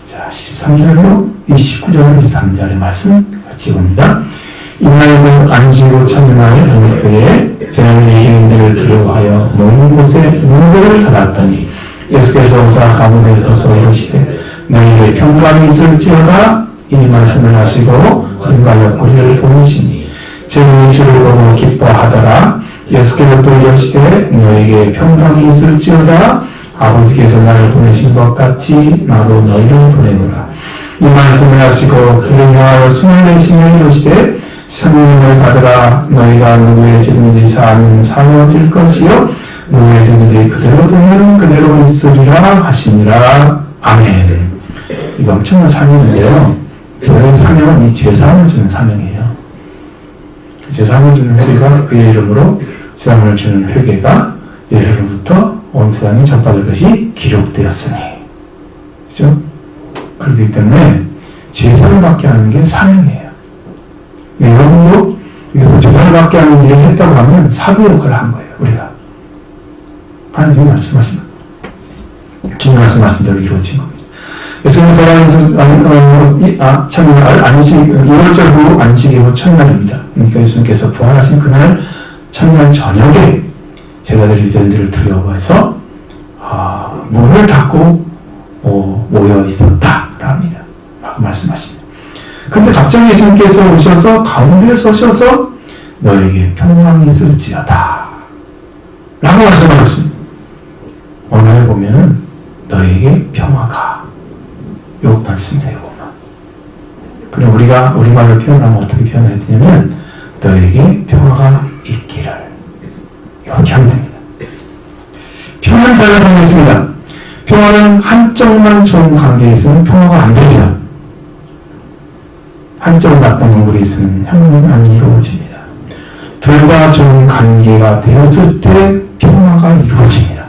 [SPEAKER 1] 자, 13절로 29절 23절의 말씀 같이 봅니다. 이날은 안식으로 첫날 저녁 때에 저녁에 유대인들을 두려워하여 모인 곳에 문들을 닫았더니 예수께서 오사 가운데 서서 이르시되 너희에게 평강이 있을지어다 이 말씀을 하시고 손과 옆구리를 보이시니 제가 주를 보고 기뻐하더라. 예수께서 또 이르시되 너에게 평강이 있을지어다 아버지께서 나를 보내신 것 같이 나도 너희를 보내노라. 이 말씀을 하시고 그를 향하여 숨을 내쉬며 이르시되 성령을 받으라. 너희가 누구의 죄든지 사하면 사하질 것이요 누구의 죄든지 그대로 두면 그대로 있으리라 하시니라. 아멘. 이거 엄청난 사명인데요. 저의 사명은 이 죄사함을 주는 사명이에요. 죄사함을 주는 회개가 그의 이름으로 죄사함을 주는 회개가 예수로부터 온 세상이 전파될 것이 기록되었으니. 그죠? 그렇기 때문에 죄사를 받게 하는 게 사명이에요. 여러분도 여기서 죄사를 받게 하는 일을 했다고 하면 사도 역할을 한 거예요. 우리가. 하나님이 말씀하신 것. 주님 말씀하신 대로 이루어진 겁니다. 예수님 첫날 안식 2월절 후 안식 이후 첫날입니다. 그러니까 예수님께서 부활하신 그날 첫날 저녁에 제자들이 유대인들을 두려워해서 문을 닫고 모여 있었다랍니다. 라고 말씀하십니다. 그런데 갑자기 예수님께서 오셔서 가운데 서셔서 너에게 평강이 있을지어다 라고 말씀하셨습니다. 오늘 보면은 너에게 평화가 요 말씀이에요. 그럼 우리가 우리말로 표현하면 어떻게 표현해야 되냐면 너에게 평화가 있기를 이렇게 하면 됩니다. 평화는 달라는 있습니다. 평화는 한쪽만 좋은 관계에 있으면 평화가 안 되죠. 한쪽 나쁜 인물이 있으면 평화는 안 이루어집니다. 둘 다 좋은 관계가 되었을 때 평화가 이루어집니다.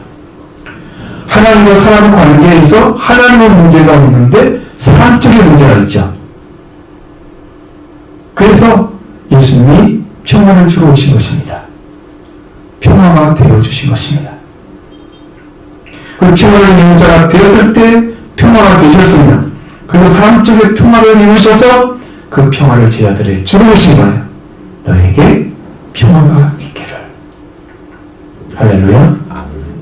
[SPEAKER 1] 하나님과 사람 관계에서 하나님의 문제가 없는데 사람 쪽에 문제가 있죠. 그래서 예수님이 평화를 주러 오신 것입니다. 평화가 되어주신 것입니다. 그리고 평화를 이루는 자가 되었을 때 평화가 되셨습니다. 그리고 사람 쪽에 평화를 이루셔서 그 평화를 제자들에게 주어오신 거예요. 너에게 평화가 있기를. 할렐루야.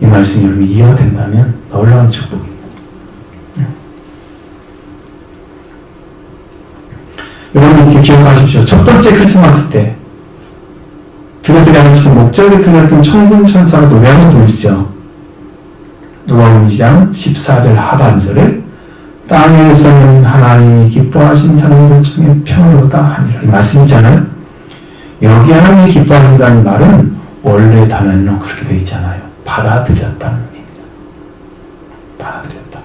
[SPEAKER 1] 이 말씀이 여러분 이해가 된다면 놀라운 축복입니다. 여러분 이렇게 기억하십시오. 첫 번째 크리스마스 때 들어들이 하신 목적에 들렸던 천군 천사가 노래하는 거 보이시죠? 누가복음 2장 14절 하반절에 땅에서는 하나님이 기뻐하신 사람들 중에 평화로다 하니라 이 말씀 있잖아요. 여기 하나님이 기뻐하신다는 말은 원래 단어는 그렇게 되어 있잖아요. 받아들였다는 의미입니다. 받아들였다.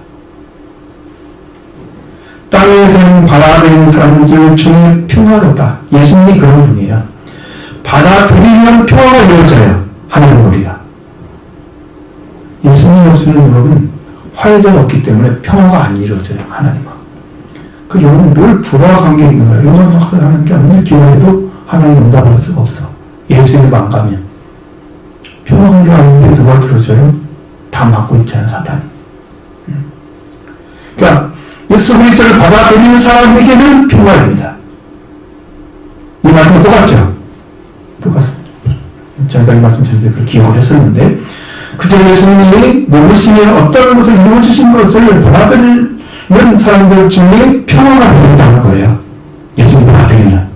[SPEAKER 1] 땅에서는 받아들인 사람들 중에 평화로다. 예수님이 그런 분이에요. 받아들이면 평화가 이루어져요. 하나님 우리가. 예수님 없으면 여러분 화해자가 없기 때문에 평화가 안 이루어져요. 하나님과. 그 여러분 늘 불화와 관계에 있는 거예요. 요즘 학생 하는 게 아무리 기도해도 하나님 응답할 수가 없어. 예수님 안 가면. 평화 관계가 아닌데 누가 들어줘요? 다 막고 있잖아요. 사탄이. 그러니까 예수 그리스도를 받아들이는 사람에게는 평화입니다. 이 말씀은 똑같죠? 똑같습니다. 저희가 이 말씀 전에 그걸 기억을 했었는데, 그저 예수님이 누구시며 어떤 것을 이루어주신 것을 받아들이는 사람들 중에 평화가 된다는 거예요. 예수님 받아들이면.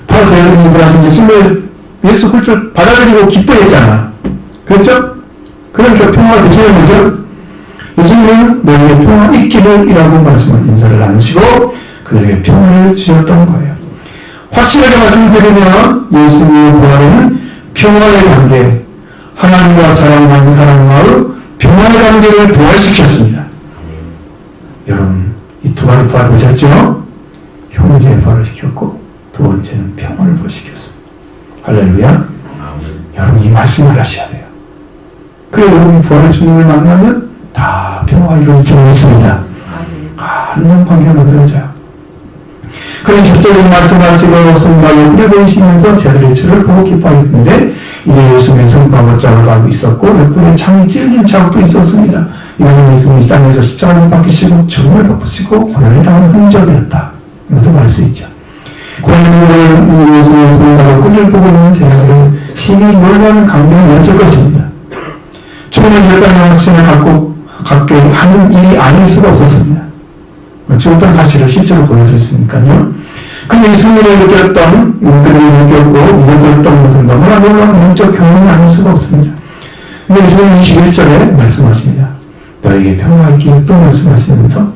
[SPEAKER 1] 바로 여러분들께서 예수님을 예수 그리스도를 받아들이고 기뻐했잖아. 그렇죠? 그러니까 평화가 되시는 거죠. 예수님은 너희의 평화 있기를 이라고 말씀을 인사를 나누시고 그들에게 평화를 주셨던 거예요. 확실하게 말씀드리면 예수님의 부활은 평화의 관계, 하나님과 사람과 사람과의 평화의 관계를 부활시켰습니다. 여러분, 이 두 가지 부활을 보셨죠? 형제의 부활을 시켰고 두 번째는 평화를 부활시켰습니다. 할렐루야. 여러분 이 말씀을 하셔야 돼요. 그래 여러분 부활의 주님을 만나면 다 평화가 이루어지고 있습니다. 한번 관계가 만들어져요. 그런 적절히 말씀하시고 성과를 뿌려보이시면서 제자들의 죄를 보고 기뻐하였는데 이제 예수님의 성과가 자국하고 있었고 그의 창이 찔린 자국도 있었습니다. 이것은 예수님이 땅에서 십자가를 박히시고 죽음을 덮으시고 고난을 당하는 흔적이었다. 이것을 알 수 있죠. 고난을 예수님의 성과가 꿀을 보고 있는 제자들은 심히 놀라는 감동이었을 것입니다. 죽음의 결단의 확신을 갖게 하는 일이 아닐 수가 없었습니다. 죽었던 사실을 실제로 보여줬으니까요. 근데 예수님을 느꼈던, 그들을 느꼈고 믿어들었던 것은 너무나 놀라운 영적 경험이 아닐 수가 없습니다. 근데 예수님 21절에 말씀하십니다. 너에게 평화가 있기를 또 말씀하시면서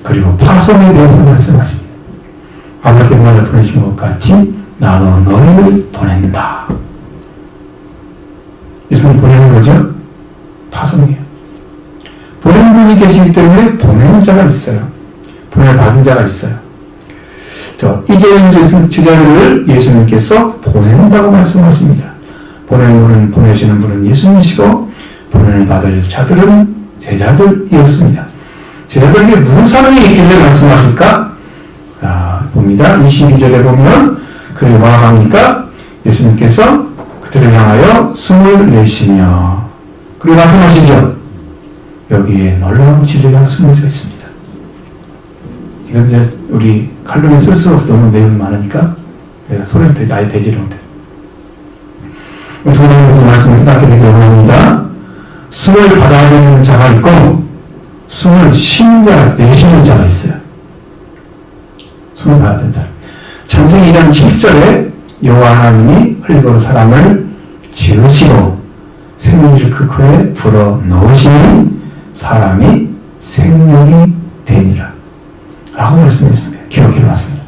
[SPEAKER 1] 그리고 파송에 대해서 말씀하십니다. 아버지 나를 보내신 것 같이 나도 너희를 보낸다. 예수님 보내는 거죠? 파송이에요. 보낸 분이 계시기 때문에 보낸 자가 있어요. 보냄을 받은 자가 있어요. 이제 제자들을 예수님께서 보낸다고 말씀하십니다. 보내시는 분은 예수님이시고 보냄을 받을 자들은 제자들이었습니다. 제자들에게 무슨 사명이 있길래 말씀하실까? 봅니다. 22절에 보면 그를 뭐라고 합니까? 예수님께서 그들을 향하여 숨을 내쉬며 그리고 말씀하시죠. 여기에 놀라운 진리가 숨어져 있습니다. 이건 이제 우리 칼로리 쓸 수 없어 너무 내용이 많으니까 소리를 아예 대지를 못해요. 성경의 말씀을 깨닫게 되길 원합니다. 숨을 받아야 되는 자가 있고 숨을 쉬는 자가 내쉬는 자가 있어요. 숨을 받아야 되는 자. 창세기 2장 7절에 여호와 하나님이 흙으로 사람을 지으시고 생기를 그 코에 불어 넣으시니 사람이 생명이 되니라 라고 말씀했습니다. 기록해놨습니다.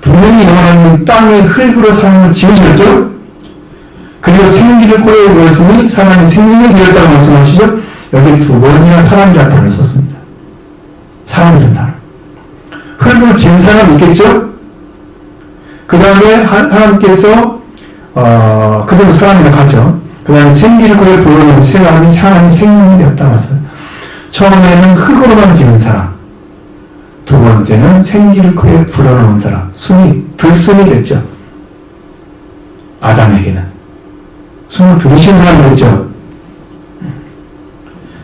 [SPEAKER 1] 분명히 여호와는 땅에 흙으로 사람을 지으셨죠. 그리고 생기를 코에 불었으니 사람이 생명이 되었다고 말씀하시죠. 여기 두 번이나 사람이라는 단어를 썼습니다. 사람이라는 단어. 흙으로 지은 사람이 있겠죠. 그 다음에 하나님께서 그대로 사람이라고 하죠. 그 다음에 생기를 코에 불어넣은 사람이 생명이 되었다고 말씀합니다. 처음에는 흙으로만 지은 사람, 두 번째는 생기를 코에 불어넣은 사람, 들숨이 됐죠. 아담에게는 숨을 들이신 사람이었죠.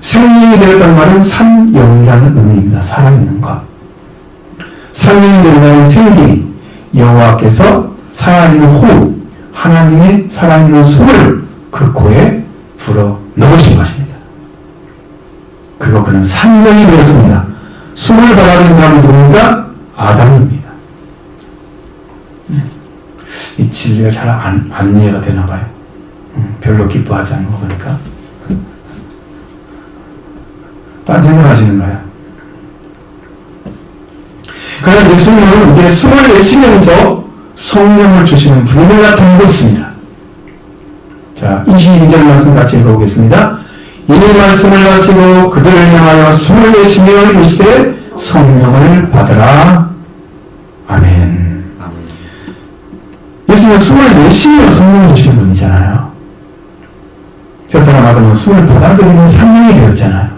[SPEAKER 1] 생명이 되었다는 말은 삼영이라는 의미입니다. 살아있는 것. 생명이 되는 생기, 여호와께서 살아있는 호흡, 하나님의 살아있는 숨을 그 코에 불어 넣으신 것입니다. 그리고 그는 생명이 되었습니다. 숨을 받아들인 사람은 누굽니까? 아담입니다. 이 진리가 잘 안 이해가 되나 봐요. 별로 기뻐하지 않는 거 보니까. 딴 생각하시는 거예요. 그러나 예수님은 이제 숨을 내쉬면서 성령을 주시는 분을 나타내고 있습니다. 자, 22절 말씀 같이 읽어보겠습니다. 이 말씀을 하시고 그들을 향하여 숨을 내쉬며 이르시되 성령을 받으라. 아멘. 예수님은 숨을 내쉬며 성령을 주시는 분이잖아요. 저 사람 아담은 숨을 받아들이는 생명이 되었잖아요.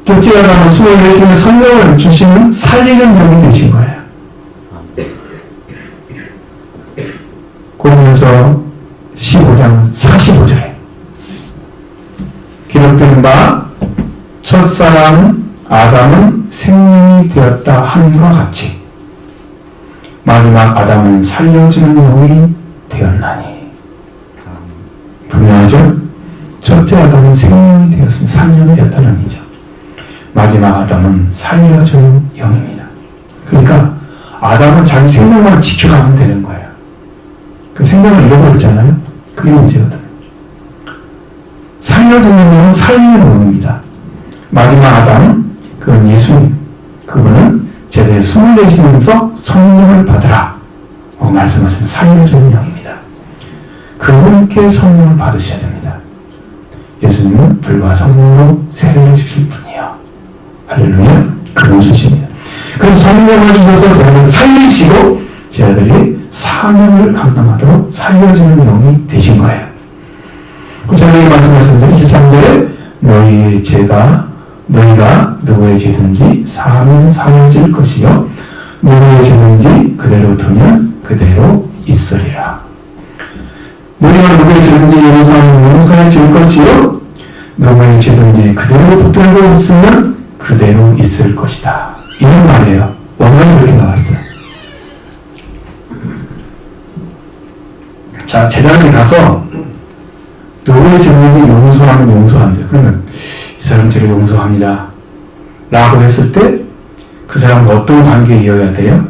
[SPEAKER 1] 둘째 아담은 숨을 내쉬며 성령을 주시는 살리는 영이 되신 거예요. 고린도서 15장 45절에 기록된 바 첫사람 아담은 생명이 되었다 함과 같이 마지막 아담은 살려주는 영이 되었나니. 분명하죠? 첫째 아담은 생명이 되었으면 산전이 되었다는 의미죠. 마지막 아담은 살려주는 영입니다. 그러니까 아담은 자기 생명만 지켜가면 되는 거예요. 그 생명을 잃어버렸잖아요. 그게 문제거든요. 살려주는 영은 살리는 영입니다. 마지막 아담, 그건 예수님. 그분은 제대로 숨을 내쉬면서 성령을 받으라 말씀하신 살려주는 영입니다. 그분께 성령을 받으셔야 됩니다. 예수님은 불과 성령으로 세례를 주실 분이요. 할렐루야. 그분 주십니다. 그래서 성령을 주셔서 그분을 살리시고 저희들이 사명을 감당하도록 살려주는 영이 되신 거예요. 그 전에 말씀하셨는데 23절에 너희의 죄가 너희가 누구의 죄든지 사하면 사해질 것이요 누구의 죄든지 그대로 두면 그대로 있으리라. 너희가 누구의 죄든지 용서하면 용서해질 것이요 누구의 죄든지 그대로 붙들고 있으면 그대로 있을 것이다. 이런 말이에요. 원문이 이렇게 나왔어요. 자, 제단에 가서 누구의 죄든지 용서하면 용서한대요. 그러면 이 사람 죄를 용서합니다 라고 했을 때 그 사람과 어떤 관계에 이어야 돼요?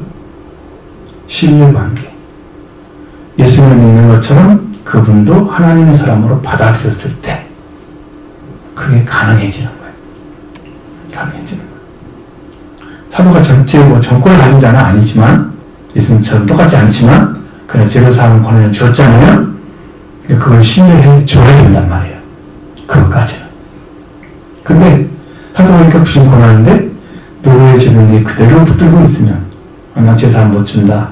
[SPEAKER 1] 신뢰 관계. 예수님을 믿는 것처럼 그분도 하나님의 사람으로 받아들였을 때 그게 가능해지는 거예요. 가능해지는 거예요. 사도가 전체 정권을 가진 자는 아니지만 예수님처럼 똑같지 않지만 그냥 죄를 사하는 권한을 주었잖아요. 그걸 신뢰해 줘야 된단 말이에요. 그것까지는. 근데 하다 보니까 주신 권한인데 누구의 죄든지 그대로 붙들고 있으면 나 죄 사함 못 준다.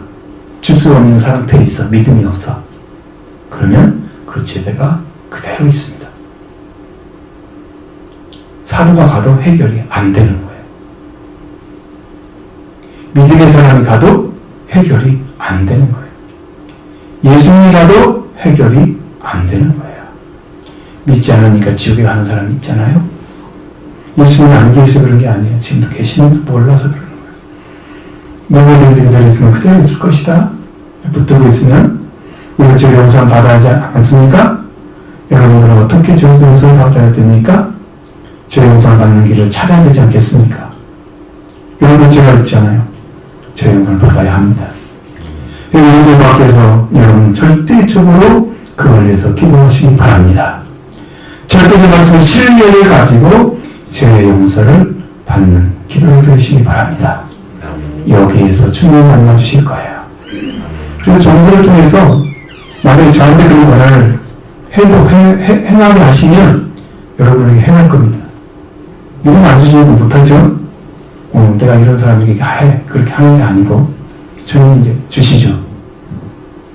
[SPEAKER 1] 줄 수 없는 상태에 있어. 믿음이 없어. 그러면 그 죄가 그대로 있습니다. 사도가 가도 해결이 안 되는 거예요. 믿음의 사람이 가도 해결이 안 되는 거예요. 예수님이 가도 해결이 안 되는 거예요. 믿지 않으니까 지옥에 가는 사람이 있잖아요. 예수님이 안 계셔서 그런 게 아니에요. 지금도 계시는데 몰라서 그러는 거예요. 누구든지 그대로 있으면 그대로 있을 것이다. 붙들고 있으면 우리가 죄 용서를 받아야 하지 않습니까? 여러분들은 어떻게 죄 용서를 받아야 됩니까? 죄 용서를 받는 길을 찾아야 되지 않겠습니까? 여러분들 제가 있잖아요. 죄 용서를 받아야 합니다. 용서를 받기 위해서 여러분 절대적으로 그걸 위해서 기도하시기 바랍니다. 절대적 말씀 신뢰를 가지고 죄의 용서를 받는 기도를 드리시기 바랍니다. 여기에서 주님 만나주실 거예요. 그래서 정도를 통해서 만약에 저한테 그런 권한을 행하게 하시면 여러분에게 행할 겁니다. 믿음 안 주시는 거 못하죠? 내가 이런 사람에게 해. 그렇게 하는 게 아니고 주님 이제 주시죠.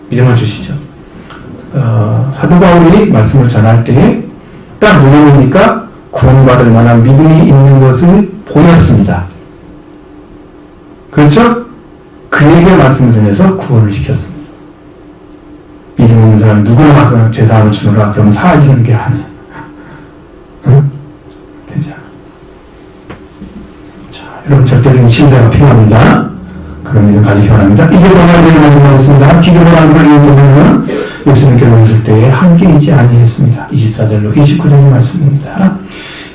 [SPEAKER 1] 믿음을 주시죠. 사도 바울이 말씀을 전할 때에 딱 누구입니까? 구원받을 만한 믿음이 있는 것을 보였습니다. 그렇죠? 그에게 말씀을 전해서 구원을 시켰습니다. 믿음 있는 사람 누구나 가서 죄사함을 주노라 그러면 사라지는 게 아니에요. 응? 되죠? 자, 여러분 절대적인 신뢰가 필요합니다. 그런 믿음 가지기 바랍니다. 이제 동안되게 말씀하겠습니다. 기도를 걸리는 동안은 예수님께로 오실 때에 함께 있지 아니했습니다. 24절로 29절의 말씀입니다.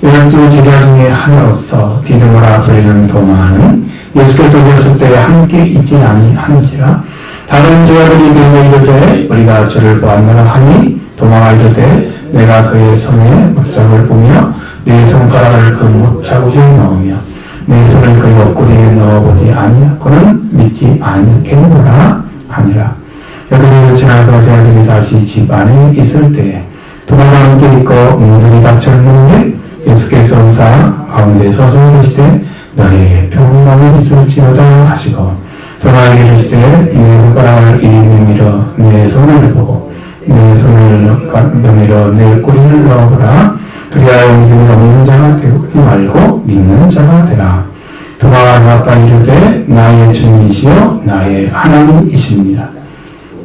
[SPEAKER 1] 열두 제자 중에 하나로서 디드모라 불리는 도마는 예수께서 오셨을 때에 함께 있지 아니한지라. 다른 제자들이 그에게 이르되 우리가 주를 보았노라 하니 도마가 이르되 내가 그의 손에 못자국을 보며 내 손가락을 그 못자국에 넣으며 내 손을 그 옆구리에 넣어보지 아니하고는 믿지 아니하겠노라 하니라. 여덟을 지나서 제자들이 다시 집 안에 있을 때에 도마가 함께 있고 문들이 닫혔는데 예수께서 오사 가운데 서서 이르시되 너희에게 평강이 있을지어다 하시고 도마에게 이르시되 네 손가락을 이리 내밀어 내 손을 보고 내 손을 내밀어 내 꼬리를 넣어보라. 그리하여 믿음이 없는 자가 되지 말고 믿는 자가 되라. 도마가 나빠 이르되 나의 주님이시여 나의 하나님이십니다.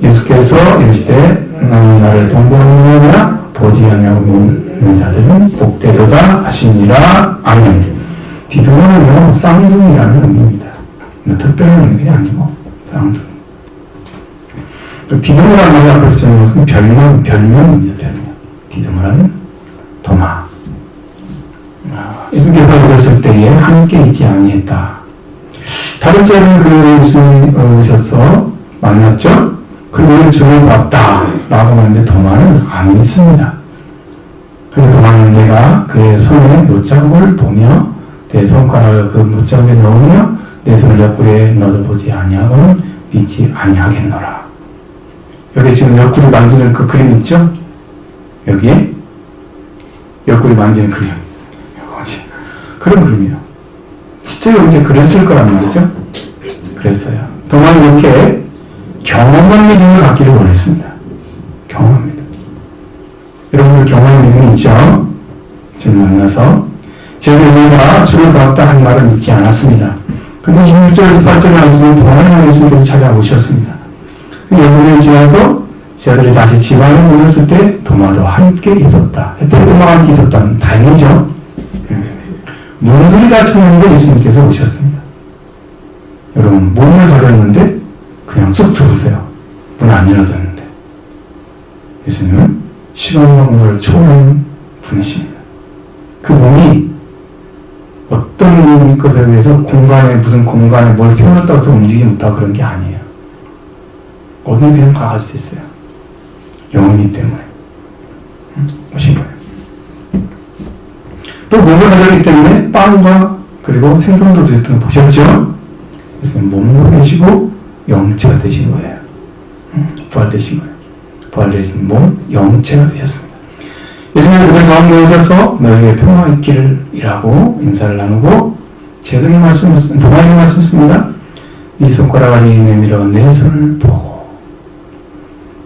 [SPEAKER 1] 예수께서 이르시되 너는 나를 본보느냐 보지 아니하고 믿는 자들은 복되도다 하시니라. 아멘. 디드모는요 쌍둥이라는 의미입니다. 특별한 의미가 아니고 쌍둥이. 디드모라는 말이 앞에 붙여놓은 것은 별명입니다. 별명. 디드모라는 도마. 예수께서 오셨을 때에 함께 있지 아니했다. 다른 때는 그 예수님이 오셔서 만났죠? 그리고 주를 봤다 라고 하는데 도마는 안 믿습니다. 그래서 도마는 내가 그의 손에 못자국을 보며 내 손가락을 그 못자국에 넣으며 내 손을 옆구리에 넣어보지 아니하고는 믿지 아니하겠노라. 여기 지금 옆구리 만지는 그 그림 있죠? 여기에 옆구리 만지는 그림. 그런 그림이에요. 실제로 이제 그랬을 거란 말이죠. 그랬어요. 도마는 이렇게 경험한 믿음을 갖기를 원했습니다. 경험합니다. 여러분들 경험한 믿음이 있죠? 지금 만나서 제가 주를 봤다 한 말을 믿지 않았습니다. 그런데 16절에서 8절에 나오시면 도마는 예수님께서 찾아오셨습니다. 여분을 지나서 저들이 다시 집안에 모였을 때 도마도 함께 있었다. 그때 도마가 함께 있었다면 다행이죠. 문들이 닫혔는데 예수님께서 오셨습니다. 여러분 문을 닫았는데 그냥 쑥 들어오세요. 문 안 열어졌는데 예수님은 시간과 공간을 초월하는 분이십니다. 그 몸이 어떤 것에 의해서 무슨 공간에 뭘 세워놨다고 해서 움직이지 못하고 그런 게 아니에요. 어디든 그냥 가갈 수 있어요. 영이기 때문에 오신 거예요. 또 몸을 가졌기 때문에 빵과 그리고 생선도 드셨던 거 보셨죠? 그래서 몸도 되시고 영체가 되신 거예요. 부활되신 거예요. 부활되신 몸, 영체가 되셨습니다. 예수님은 그들 가운데 오셔서 너에게 평화가 있기를 이라고 인사를 나누고 제자에게 말씀했습니다. 도마에게 말씀했습니다. 네 손가락을 내밀어 내 손을 보고,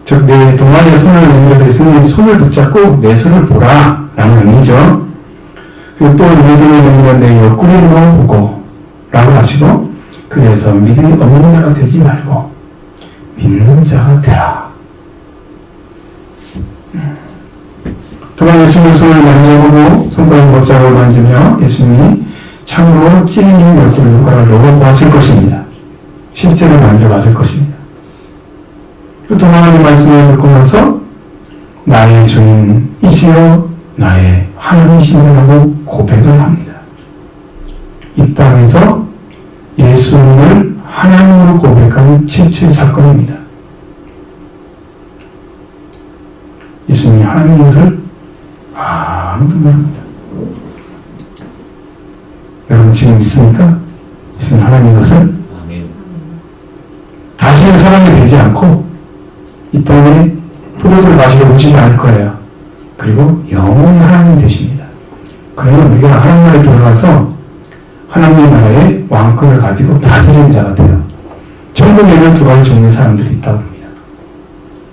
[SPEAKER 1] 즉 내 도마에 손을 내밀어서 예수님의 손을 붙잡고 내 손을 보라 라는 의미죠. 그리고 또 내 손을 내밀어 내 옆구리에 넣어보고 라고 하시고, 그래서 믿음이 없는 자가 되지 말고 믿는 자가 되라. 도마 예수님의 손을 만져보고 손가락 못자국을 만지며 예수님이 참으로 찔린 옆구리 손가락을 넣어봤을 것입니다. 실제로 만져봤을 것입니다. 도마의 말씀을 듣고 나서 나의 주인이시여 나의 하나님이시라고 고백을 합니다. 이 땅에서 예수님을 하나님으로 고백한 최초의 사건입니다. 예수님이 하나님인 것을 아무도 모릅니다. 여러분 지금 믿습니까? 예수님 하나님인 것을? 다시는 사람이 되지 않고 이 땅에 포도주를 마시고 묻지도 않을 거예요. 그리고 영원히 하나님이 되십니다. 그러면 우리가 하나님 나라에 들어가서 하나님의 나라의 왕권을 가지고 다스리는 자가 돼요. 천국에는 두 가지 종류의 사람들이 있다고 봅니다.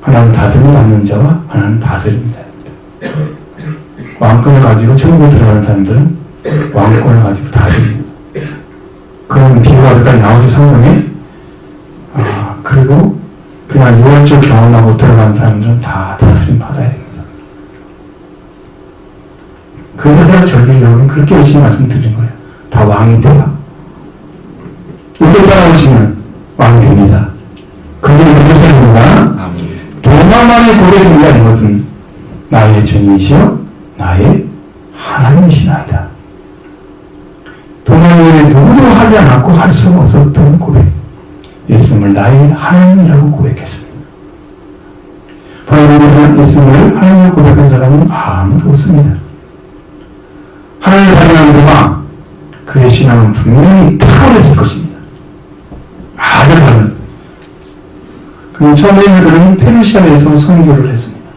[SPEAKER 1] 하나는 다스림을 받는 자와 하나는 다스리는 자입니다. 왕권을 가지고 천국에 들어가는 사람들은 왕권을 가지고 다스립니다. 그런 비유가 여기까지 나오죠, 성경에. 그리고 그냥 유월절 경험하고 들어간 사람들은 다 다스림 받아야 됩니다. 그래서 저희들이 여러분 그렇게 열심히 말씀드린 거예요. 다 왕이 돼요. 이렇게 따라오시면 왕이 됩니다. 그게 무엇을 합니다? 도마만의 고백입니다. 이것은 나의 주님이시여 나의 하나님이시나이다. 도마 외에 누구도 하지 않았고 할 수 없었던 고백. 예수님을 나의 하나님이라고 고백했습니다. 바로 예수님을 하나님으로 고백한 사람은 아무도 없습니다. 하나님을 발견한 도마, 그의 신앙은 분명히 탁월해질 것입니다. 아주 다른. 그는 처음에는 그는 페르시아에서 선교를 했습니다.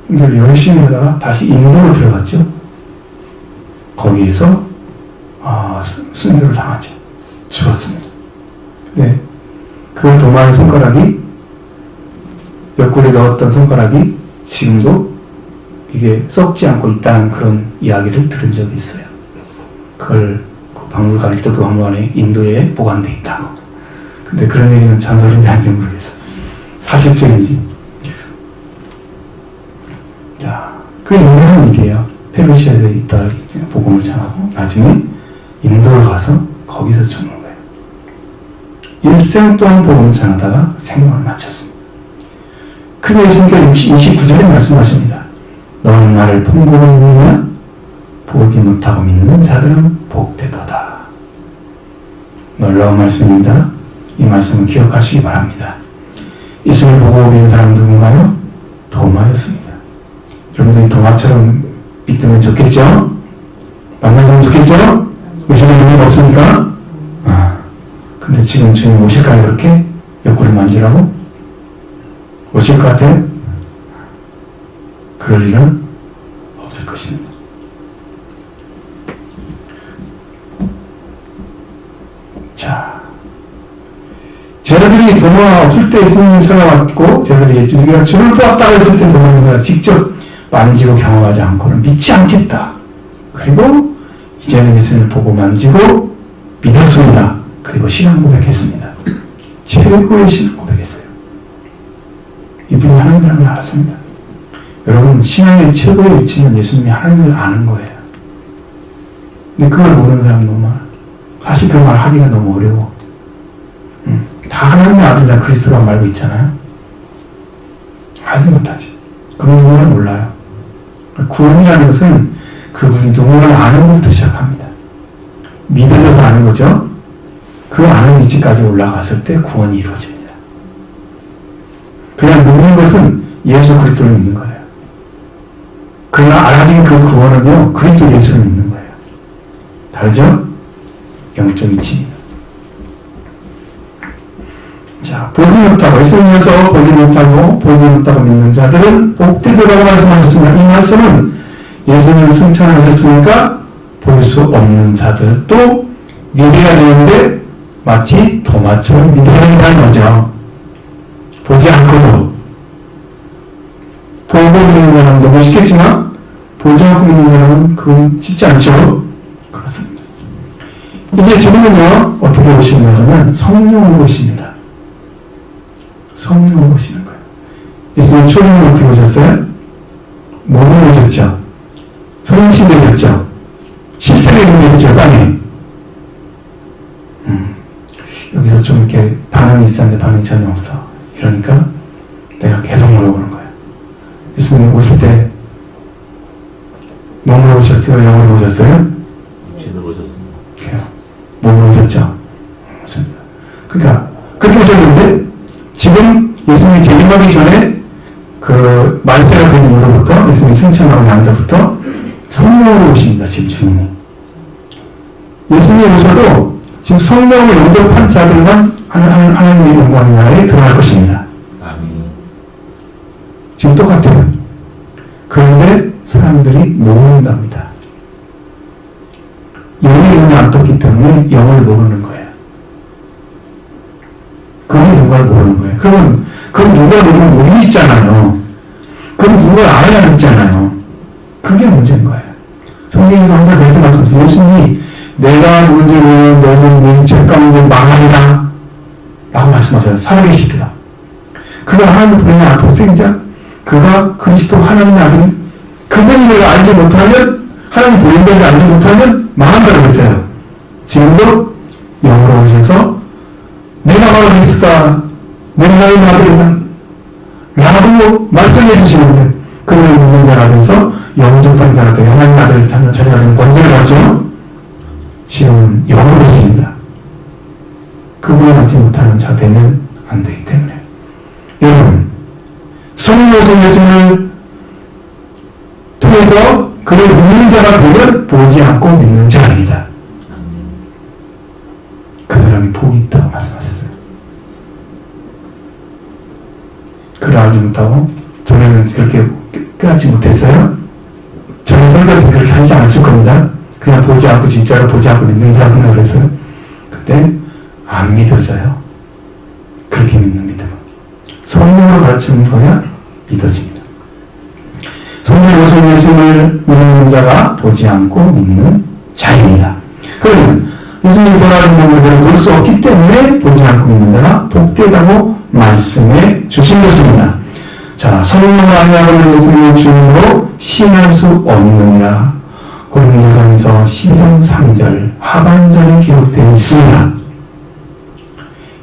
[SPEAKER 1] 선교를 열심히 하다가 다시 인도로 들어갔죠. 거기에서 순교를 당하죠. 죽었습니다. 네, 그 도마의 손가락이 옆구리에 넣었던 손가락이 지금도 이게 썩지 않고 있다는 그런 이야기를 들은 적이 있어요. 그걸 그 박물관에 그 박물관에 인도에 보관돼 있다고. 근데 그런 얘기는 전설인지 아닌지 모르겠어요. 사실적인지. 자, 그 인도는 이게요. 페르시아에 있다 복음을 전하고 나중에 인도를 가서 거기서 죽는 거예요. 일생 동안 복음을 전하다가 생명을 마쳤습니다. 그리고 예수님께서 29절에 말씀하십니다. 너는 나를 본보고 믿느냐? 보지 못하고 믿는 자들은 복되도다. 놀라운 말씀입니다. 이 말씀을 기억하시기 바랍니다. 예수님을 보고 믿는 사람은 누군가요? 도마였습니다. 여러분들이 도마처럼 믿으면 좋겠죠? 만나서면 좋겠죠? 의심의 의미가 없으니까? 근데 지금 주님 오실까요? 그렇게? 옆구리 만지라고? 오실 것 같아요? 그럴 일은 없을 것입니다. 자, 제자들이 도마가 없을 때 예수님을 찾아왔고, 제자들이 우리가 주를 보았다고 했을 때 도마가 직접 만지고 경험하지 않고는 믿지 않겠다. 그리고 이제는 예수님을 보고 만지고 믿었습니다. 그리고 신앙 고백했습니다. 최고의 신앙 고백했어요. 이분이 하나님이라는 걸 알았습니다. 여러분, 신앙의 최고의 위치는 예수님이 하나님을 아는 거예요. 근데 그걸 모르는 사람 너무 많아. 사실 그 말 하기가 너무 어려워. 다 하나님의 아들이라 그리스도만 말고 있잖아요. 알지 못하지. 그분 누구를 몰라요. 구원이라는 것은 그분이 누구를 아는 것부터 시작합니다. 믿어져서 아는 거죠. 그 아는 위치까지 올라갔을 때 구원이 이루어집니다. 그냥 믿는 것은 예수 그리스도를 믿는 거예요. 그러나 알아진 그 구원은요, 그리스도 예수를 믿는 거예요. 다르죠? 영적 위치입니다. 자, 보지 못하고, 예수님께서 보지 못하고 믿는 자들은 복되도라고 말씀하셨습니다. 이 말씀은 예수님을 승천하셨으니까 볼 수 없는 자들도 믿어야 되는데 마치 도마처럼 믿어야 된다는 거죠. 보지 않고도. 보고 믿는 사람도 멋있겠지만 보지 않고 믿는 사람은 그건 쉽지 않죠. 그렇습니다. 이제 저는요, 어떻게 오시냐 하면 성령으로 오십니다. 성령으로 오시는 거예요. 예수님 초림은 어떻게 오셨어요? 몸으로 오셨죠. 성령신 되셨죠. 실제로 있는 땅에. 여기서 좀 이렇게 반응이 있었는데 반응이 전혀 없어. 이러니까 내가 계속 물어보는 거예요. 예수님 오실 때 몸으로 오셨어요? 영으로 오셨어요?
[SPEAKER 2] 육신으로 오셨습니다.
[SPEAKER 1] 그래요. 몸으로 오셨죠? 오셨습니다. 그러니까 그렇게 오셨는데 지금 예수님이 재림하기 전에 그 말세가 된 이후로부터 예수님이 승천하고 난 다음부터 성령으로 오십니다. 지금 주님이. 예수님이 오셔도 지금 성령을 영접한 자들만 하나님의 영광의 나라에 들어갈 것입니다.
[SPEAKER 2] 아멘.
[SPEAKER 1] 지금 똑같아요. 그런데 사람들이 모른답니다. 영의 눈이 안 떴기 때문에 영을 모르는 거예요. 그건 누가를 모르는 거예요. 그러면 그건 누가 모르면 우리 있잖아요. 그럼 누가 알아야 있잖아요. 그게 문제인 거예요. 성경에서 항상 그렇게 말씀하세요. 예수님이 내가 누군지 모르는 너는 내 죄 가운데 망하리라 라고 말씀하셔요. 살아계실 때다. 그가 하나님의 보내는 독생자, 그가 그리스도 하나님의 아들, 그분이 내가 알지 못하면, 하나님 보낸 자를 알지 못하면 망한다고 했어요. 지금도 영으로 오셔서 내가 바로 그리스도다, 내가 나의 아들이다 라고 말씀해 주시는데, 그를 믿는 자가 돼서 영접한 자가 되어 하나님 아들 자녀가 되는 권세를 갖죠. 지금 영으로 오십니다. 그분을 알지 못하는 자 되면 안 되기 때문에. 여러분, 성령으로 예수님을 통해서 그를 믿는 자가 되면 보지 않고 믿는 자입니다. 그 사람이 복이 있다고 말씀하셨어요. 그를 알지 못하고 전에는 그렇게 깨닫지 못했어요. 저는 설교할 때 그렇게 하지 않았을 겁니다. 그냥 보지 않고 진짜로 보지 않고 믿는다고 생각을 했어요. 근데 안 믿어져요. 그렇게 믿는 믿음. 성령으로 가르치는 거야 믿어집니다. 성령으로 예수님을 믿는 자가 보지 않고 믿는 자입니다. 그러면 예수님이 돌아가는 것을 볼 수 없기 때문에 보지 않고 믿는 자가 복되다고 말씀해 주신 것입니다. 자, 성령을 아니하고 예수님을 주님으로 신할 수 없느니라. 고린도전서 10장 3절 하반절에 기록되어 있습니다.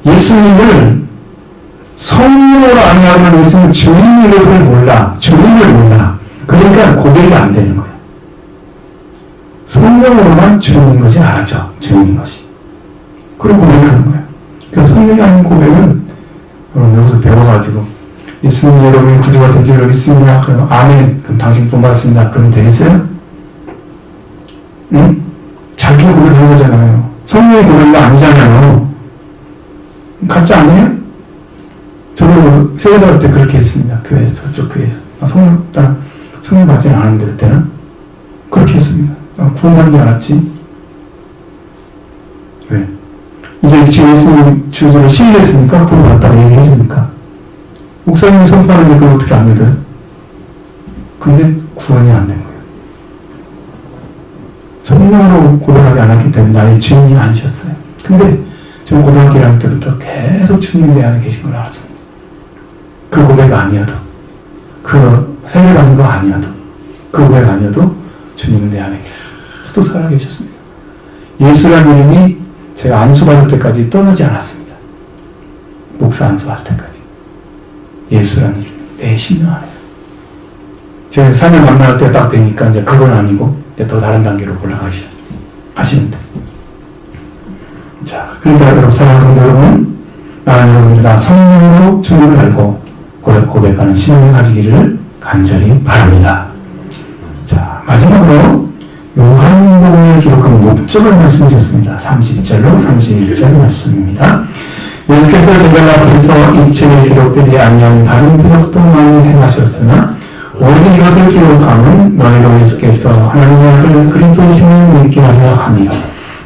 [SPEAKER 1] 예수님을 성령으로 아니하는 것은 주인 것을 몰라. 주인을 몰라. 그러니까 고백이 안 되는 거예요. 성령으로만 주인인 것이 알아져. 주인인 것이. 그리고 고백하는 거예요. 그러니까 성령이 아닌 고백은 여러분 여기서 배워가지고 예수님 여러분이 구주가 된 줄 믿습니다. 그럼 아멘. 그럼 당신 돈 받았습니다. 그러면 되겠어요? 응? 자기 고백을 한 거잖아요. 성령의 고백이 아니잖아요. 같지 않아요? 저도 세례받을 때 그렇게 했습니다. 교회에서, 저쪽 교회에서. 성령 받지는 않았는데 그때는 그렇게 했습니다. 구원받는 줄 알았지. 왜? 이제 지금 예수님 주소를 시인했으니까 구원받다고 얘기해주니까 목사님이 선포하는데 그걸 어떻게 안 믿어요? 근데 구원이 안 된 거예요. 성령으로 고백하지 않았기 때문에 나의 주인이 아니셨어요. 근데 저는 고등학교 1학년 때부터 계속 주님 내 안에 계신 걸 알았습니다. 그 고백 아니어도, 그 세례 받는 거 아니어도, 그 고백 아니어도 주님은 내 안에 계속 살아계셨습니다. 예수라는 이름이 제가 안수받을 때까지 떠나지 않았습니다. 목사 안수받을 때까지. 예수라는 이름, 내 심령 안에서. 제가 삶을 만날 때 딱 되니까 이제 그건 아니고 이제 더 다른 단계로 올라가시는데. 자, 그러니까 여러분, 사랑하는 성도 여러분, 나는 여러분들 다 성령으로 주님을 알고 고백하는 신앙을 가지기를 간절히 바랍니다. 자, 마지막으로 요한복음을 기록한 목적을 말씀해 주셨습니다. 30절로 31절 말씀입니다. 예수께서 제발 앞에서 이 책에 기록되지 아니한 다른 기록도 많이 행하셨으나 오직 이것을 기록함은 너희로 예수께서 하나님의 아들 그리스도이심을 믿게 하려 함이요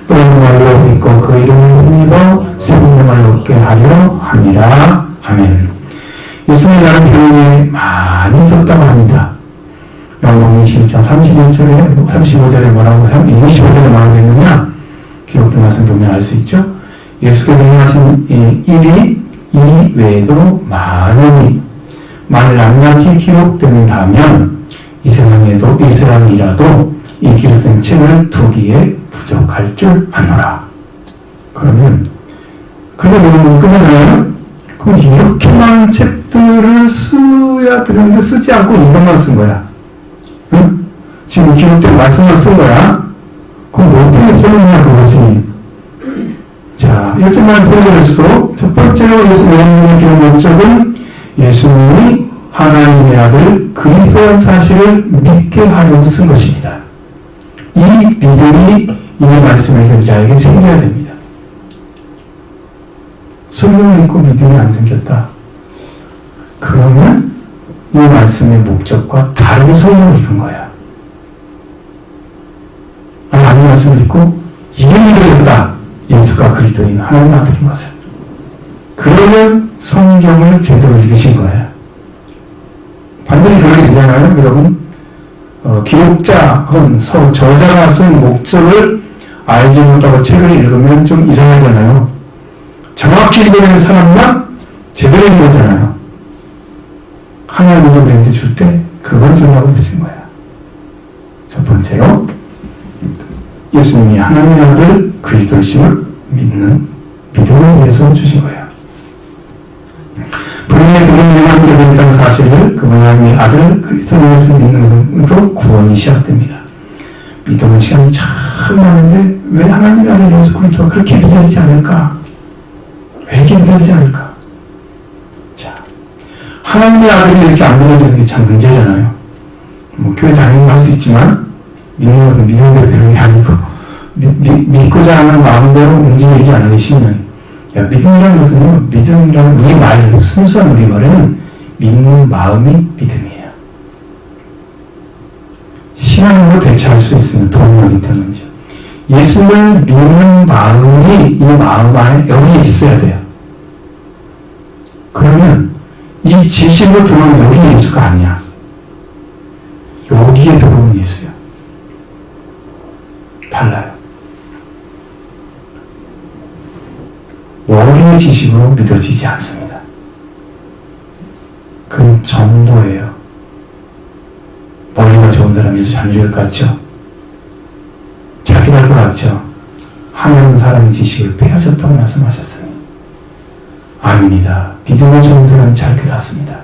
[SPEAKER 1] 또 너희로 믿고 그 이름을 믿어 생명을 얻게 하려 함이라. 아멘. 예수님이 다른 표현이 많이 썼다고 합니다. 요한복음 12장 35절에 뭐라고 해요? 25절에 뭐라고 했느냐? 기록된 말씀 보면 알 수 있죠? 예수께서 행하신 일이 이 외에도 많으니 만일 낱낱이 기록된다면 이 세상이라도 이 기록된 책을 두기에 부족할 줄 아노라. 그러면 너무 끝나잖아요? 그럼 이렇게 많은 책들을 써야 되는데 쓰지 않고 이것만 쓴 거야. 응? 지금 기록된 말씀을 쓴 거야. 그럼 뭐 어떻게 쓰느냐 그거지. 자, 이렇게 많은 표현을 했어도 첫 번째로 예수님의 기록 목적은 예수님이 하나님의 아들 그리스도의 사실을 믿게 하려고 쓴 것입니다. 이 믿음이 이 말씀을 읽은 자에게 생겨야 됩니다. 성경을 믿고 믿음이 안 생겼다. 그러면 이 말씀의 목적과 다른 성경을 읽은 거야. 아니 말씀을 읽고 이게 믿어졌다. 예수가 그리스도인 하나님의 아들인 것을. 그러면 성경을 제대로 읽으신 거예요. 반드시 그렇게 되잖아요, 여러분. 기록자 혹은 저자가 쓴 목적을 알지 못하고 책을 읽으면 좀 이상하잖아요. 정확히 읽어낸 사람만 제대로 읽었잖아요. 하나님도 우리한테 줄 때 그걸 전하고 주신 거야. 첫 번째로 예수님이 하나님의 아들 그리스도이심을 믿는 믿음을 위해서 주신 거예요. 본인의 그런 유한되는 이 사실을 그 하나님의 아들 그리스도이심을 믿는 것으로 구원이 시작됩니다. 믿음은 시간이 참 많은데 왜 하나님의 아들 예수 그리스도가 그렇게 믿어지지 않을까? 왜 이렇게 믿어지지 않을까? 자, 하나님의 아들이 이렇게 안 믿어지는 게 참 문제잖아요. 교회 다니는 거 할 수 있지만 믿는 것은 믿음대로 되는 게 아니고 믿고자 하는 마음대로 움직이지 않는 신앙이. 믿음이라는 것은요, 믿음이라는 우리 말, 순수한 우리 말에는 믿는 마음이 믿음이에요. 신앙으로 대처할 수 있으면 도움이 때문이죠. 예수를 믿는 마음이 이 마음 안에 여기 있어야 돼요. 그러면 이 지식으로 들어오는 여기 예수가 아니야. 여기에 들어오는 예수야. 달라요. 머리의 지식으로 믿어지지 않습니다. 그건 정도예요. 머리가 좋은 사람이 예수 잘 믿을 것 같죠? 잘 기다릴 것 같죠? 하나님 사람의 지식을 빼앗았다고 말씀하셨어요. 아닙니다. 믿음을 주는 사람이 잘 깨닫습니다.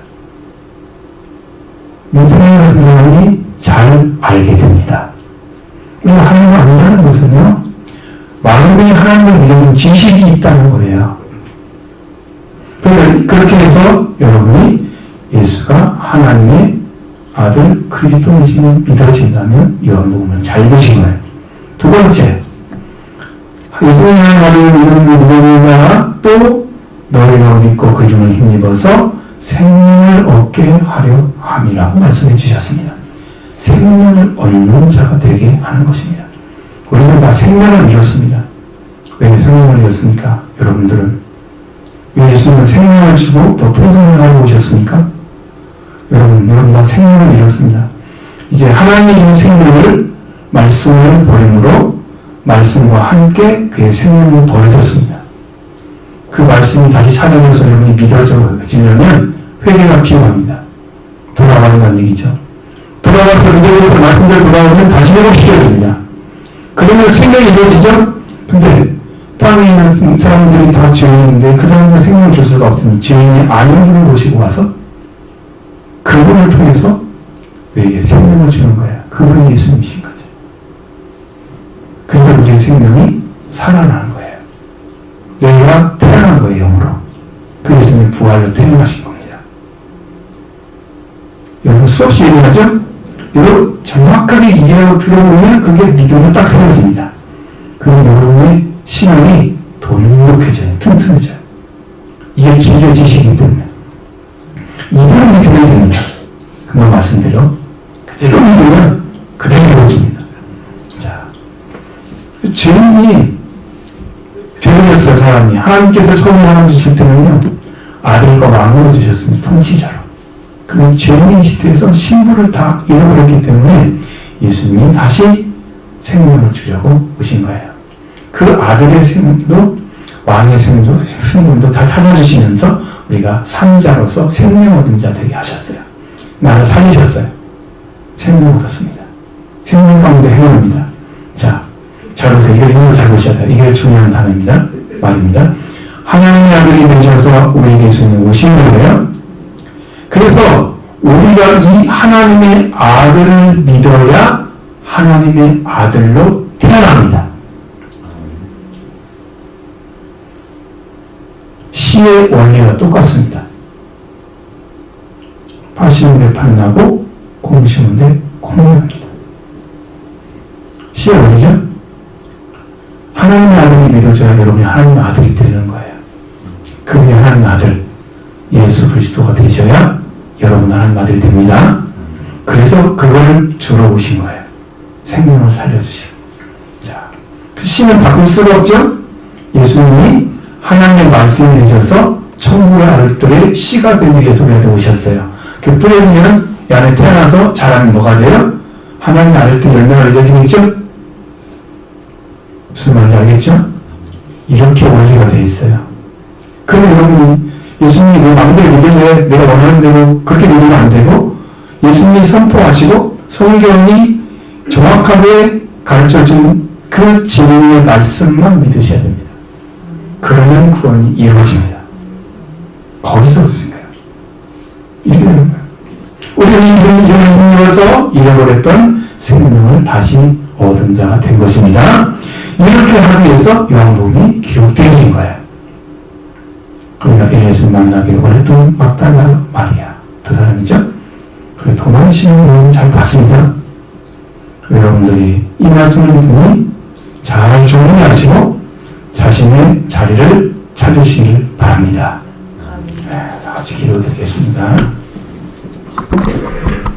[SPEAKER 1] 믿음을 가진 사람이 잘 알게 됩니다. 하나님을 안다는 것은요, 마음에 하나님을 믿는 지식이 있다는 거예요. 그러니까 그렇게 해서 여러분이 예수가 하나님의 아들 그리스도이심을 믿어진다면 요한복음을 잘 보신 거예요. 두 번째, 예수님의 아들을 믿는 자가 또 너희가 믿고 그 이름을 힘입어서 생명을 얻게 하려 함이라고 말씀해 주셨습니다. 생명을 얻는 자가 되게 하는 것입니다. 우리는 다 생명을 잃었습니다. 왜 생명을 잃었습니까? 여러분들은 왜 예수님은 생명을 주고 더 풍성을 하고 오셨습니까? 여러분 다 생명을 잃었습니다. 이제 하나님의 이 생명을 말씀을 보냄으로 말씀과 함께 그의 생명이 벌어졌습니다. 그 말씀이 다시 찾아져서 여러분이 믿어지려면 회개가 필요합니다. 돌아간다는 얘기죠. 돌아가서 믿어져서 말씀대로 돌아오면 다시 회복시켜야 됩니다. 그러면 생명이 이루어지죠? 근데 땅에 있는 사람들이 다 죄인인데 그 사람들 생명을 줄 수가 없으니 죄인이 아닌 분을 모시고 와서 그분을 통해서 우리에게 생명을 주는 거예요. 그분이 예수님이신 거죠. 그래서 우리의 생명이 살아나는 거예요. 너희가 태어난 거예요, 영으로. 그 예수님이 부활로 태어나신 겁니다. 여러분 수없이 얘기하죠? 이거 정확하게 이해하고 들어보면 그게 믿음으로 딱 세워집니다. 그럼 여러분의 신앙이 돈독해져요. 튼튼해져요. 이게 진리의 지식이기 때문에. 이대로 믿으면 됩니다. 금방 말씀대로. 그대로 믿으면 그대로 이루어집니다. 자, 죄인이었어요, 사람이. 하나님께서 처음에 하나님 주실 때는요, 아들과 왕으로 주셨습니다. 통치자로. 그럼 죄인의 시대에서 신부를 다 잃어버렸기 때문에 예수님이 다시 생명을 주려고 오신 거예요. 그 아들의 생명도 왕의 생명도 다 찾아주시면서 우리가 산자로서 생명 얻은 자 되게 하셨어요. 나를 살리셨어요. 생명 얻었습니다. 생명 가운데 행합니다. 자, 잘 보세요. 이거 잘 보셔야 돼요. 이게 중요한 단어입니다. 말입니다. 하나님의 아들이 되셔서 우리에게 예수님이 오신 거예요. 그래서 우리가 이 하나님의 아들을 믿어야 하나님의 아들로 태어납니다. 시의 원리가 똑같습니다. 파 심은 데 판나고 콩 심은 데 콩납니다. 시의 원리죠? 하나님의 아들이 믿어져야 여러분이 하나님의 아들이 되는 거예요. 그분이 하나님의 아들 예수 그리스도가 되셔야 여러분 하나님 아들이 됩니다. 그래서 그걸 주러 오신 거예요. 생명을 살려주시고. 자, 그 씨는 바꿀 수가 없죠? 예수님이 하나님의 말씀이 되셔서 천국의 아들들의 씨가 되기 위해서 우리한테 오셨어요. 그 뿌려지면 이 안에 태어나서 자라면 뭐가 돼요? 하나님의 아들들 열매가 맺어지겠죠? 무슨 말인지 알겠죠? 이렇게 원리가 되어 있어요. 그럼 여러분 예수님이 내 마음대로 믿을래? 내가 원하는 대로 그렇게 믿으면 안 되고 예수님이 선포하시고 성경이 정확하게 가르쳐준 그 진리의 말씀만 믿으셔야 됩니다. 그러면 구원이 이루어집니다. 거기서 드세요. 이렇게 되는 거예요. 우리는 이름을 힘입어서 잃어버렸던 생명을 다시 얻은 자가 된 것입니다. 이렇게 하기 위해서 요한복음이 기록되어진 거예요. 우리가 예수를 만나기를 원했던 막달라 마리아 두 사람이죠. 그래 도망치는 잘 봤습니다. 여러분들이 이 말씀을 믿으니 잘 정리하시고 자신의 자리를 찾으시길 바랍니다. 네, 다 같이 기도드리겠습니다.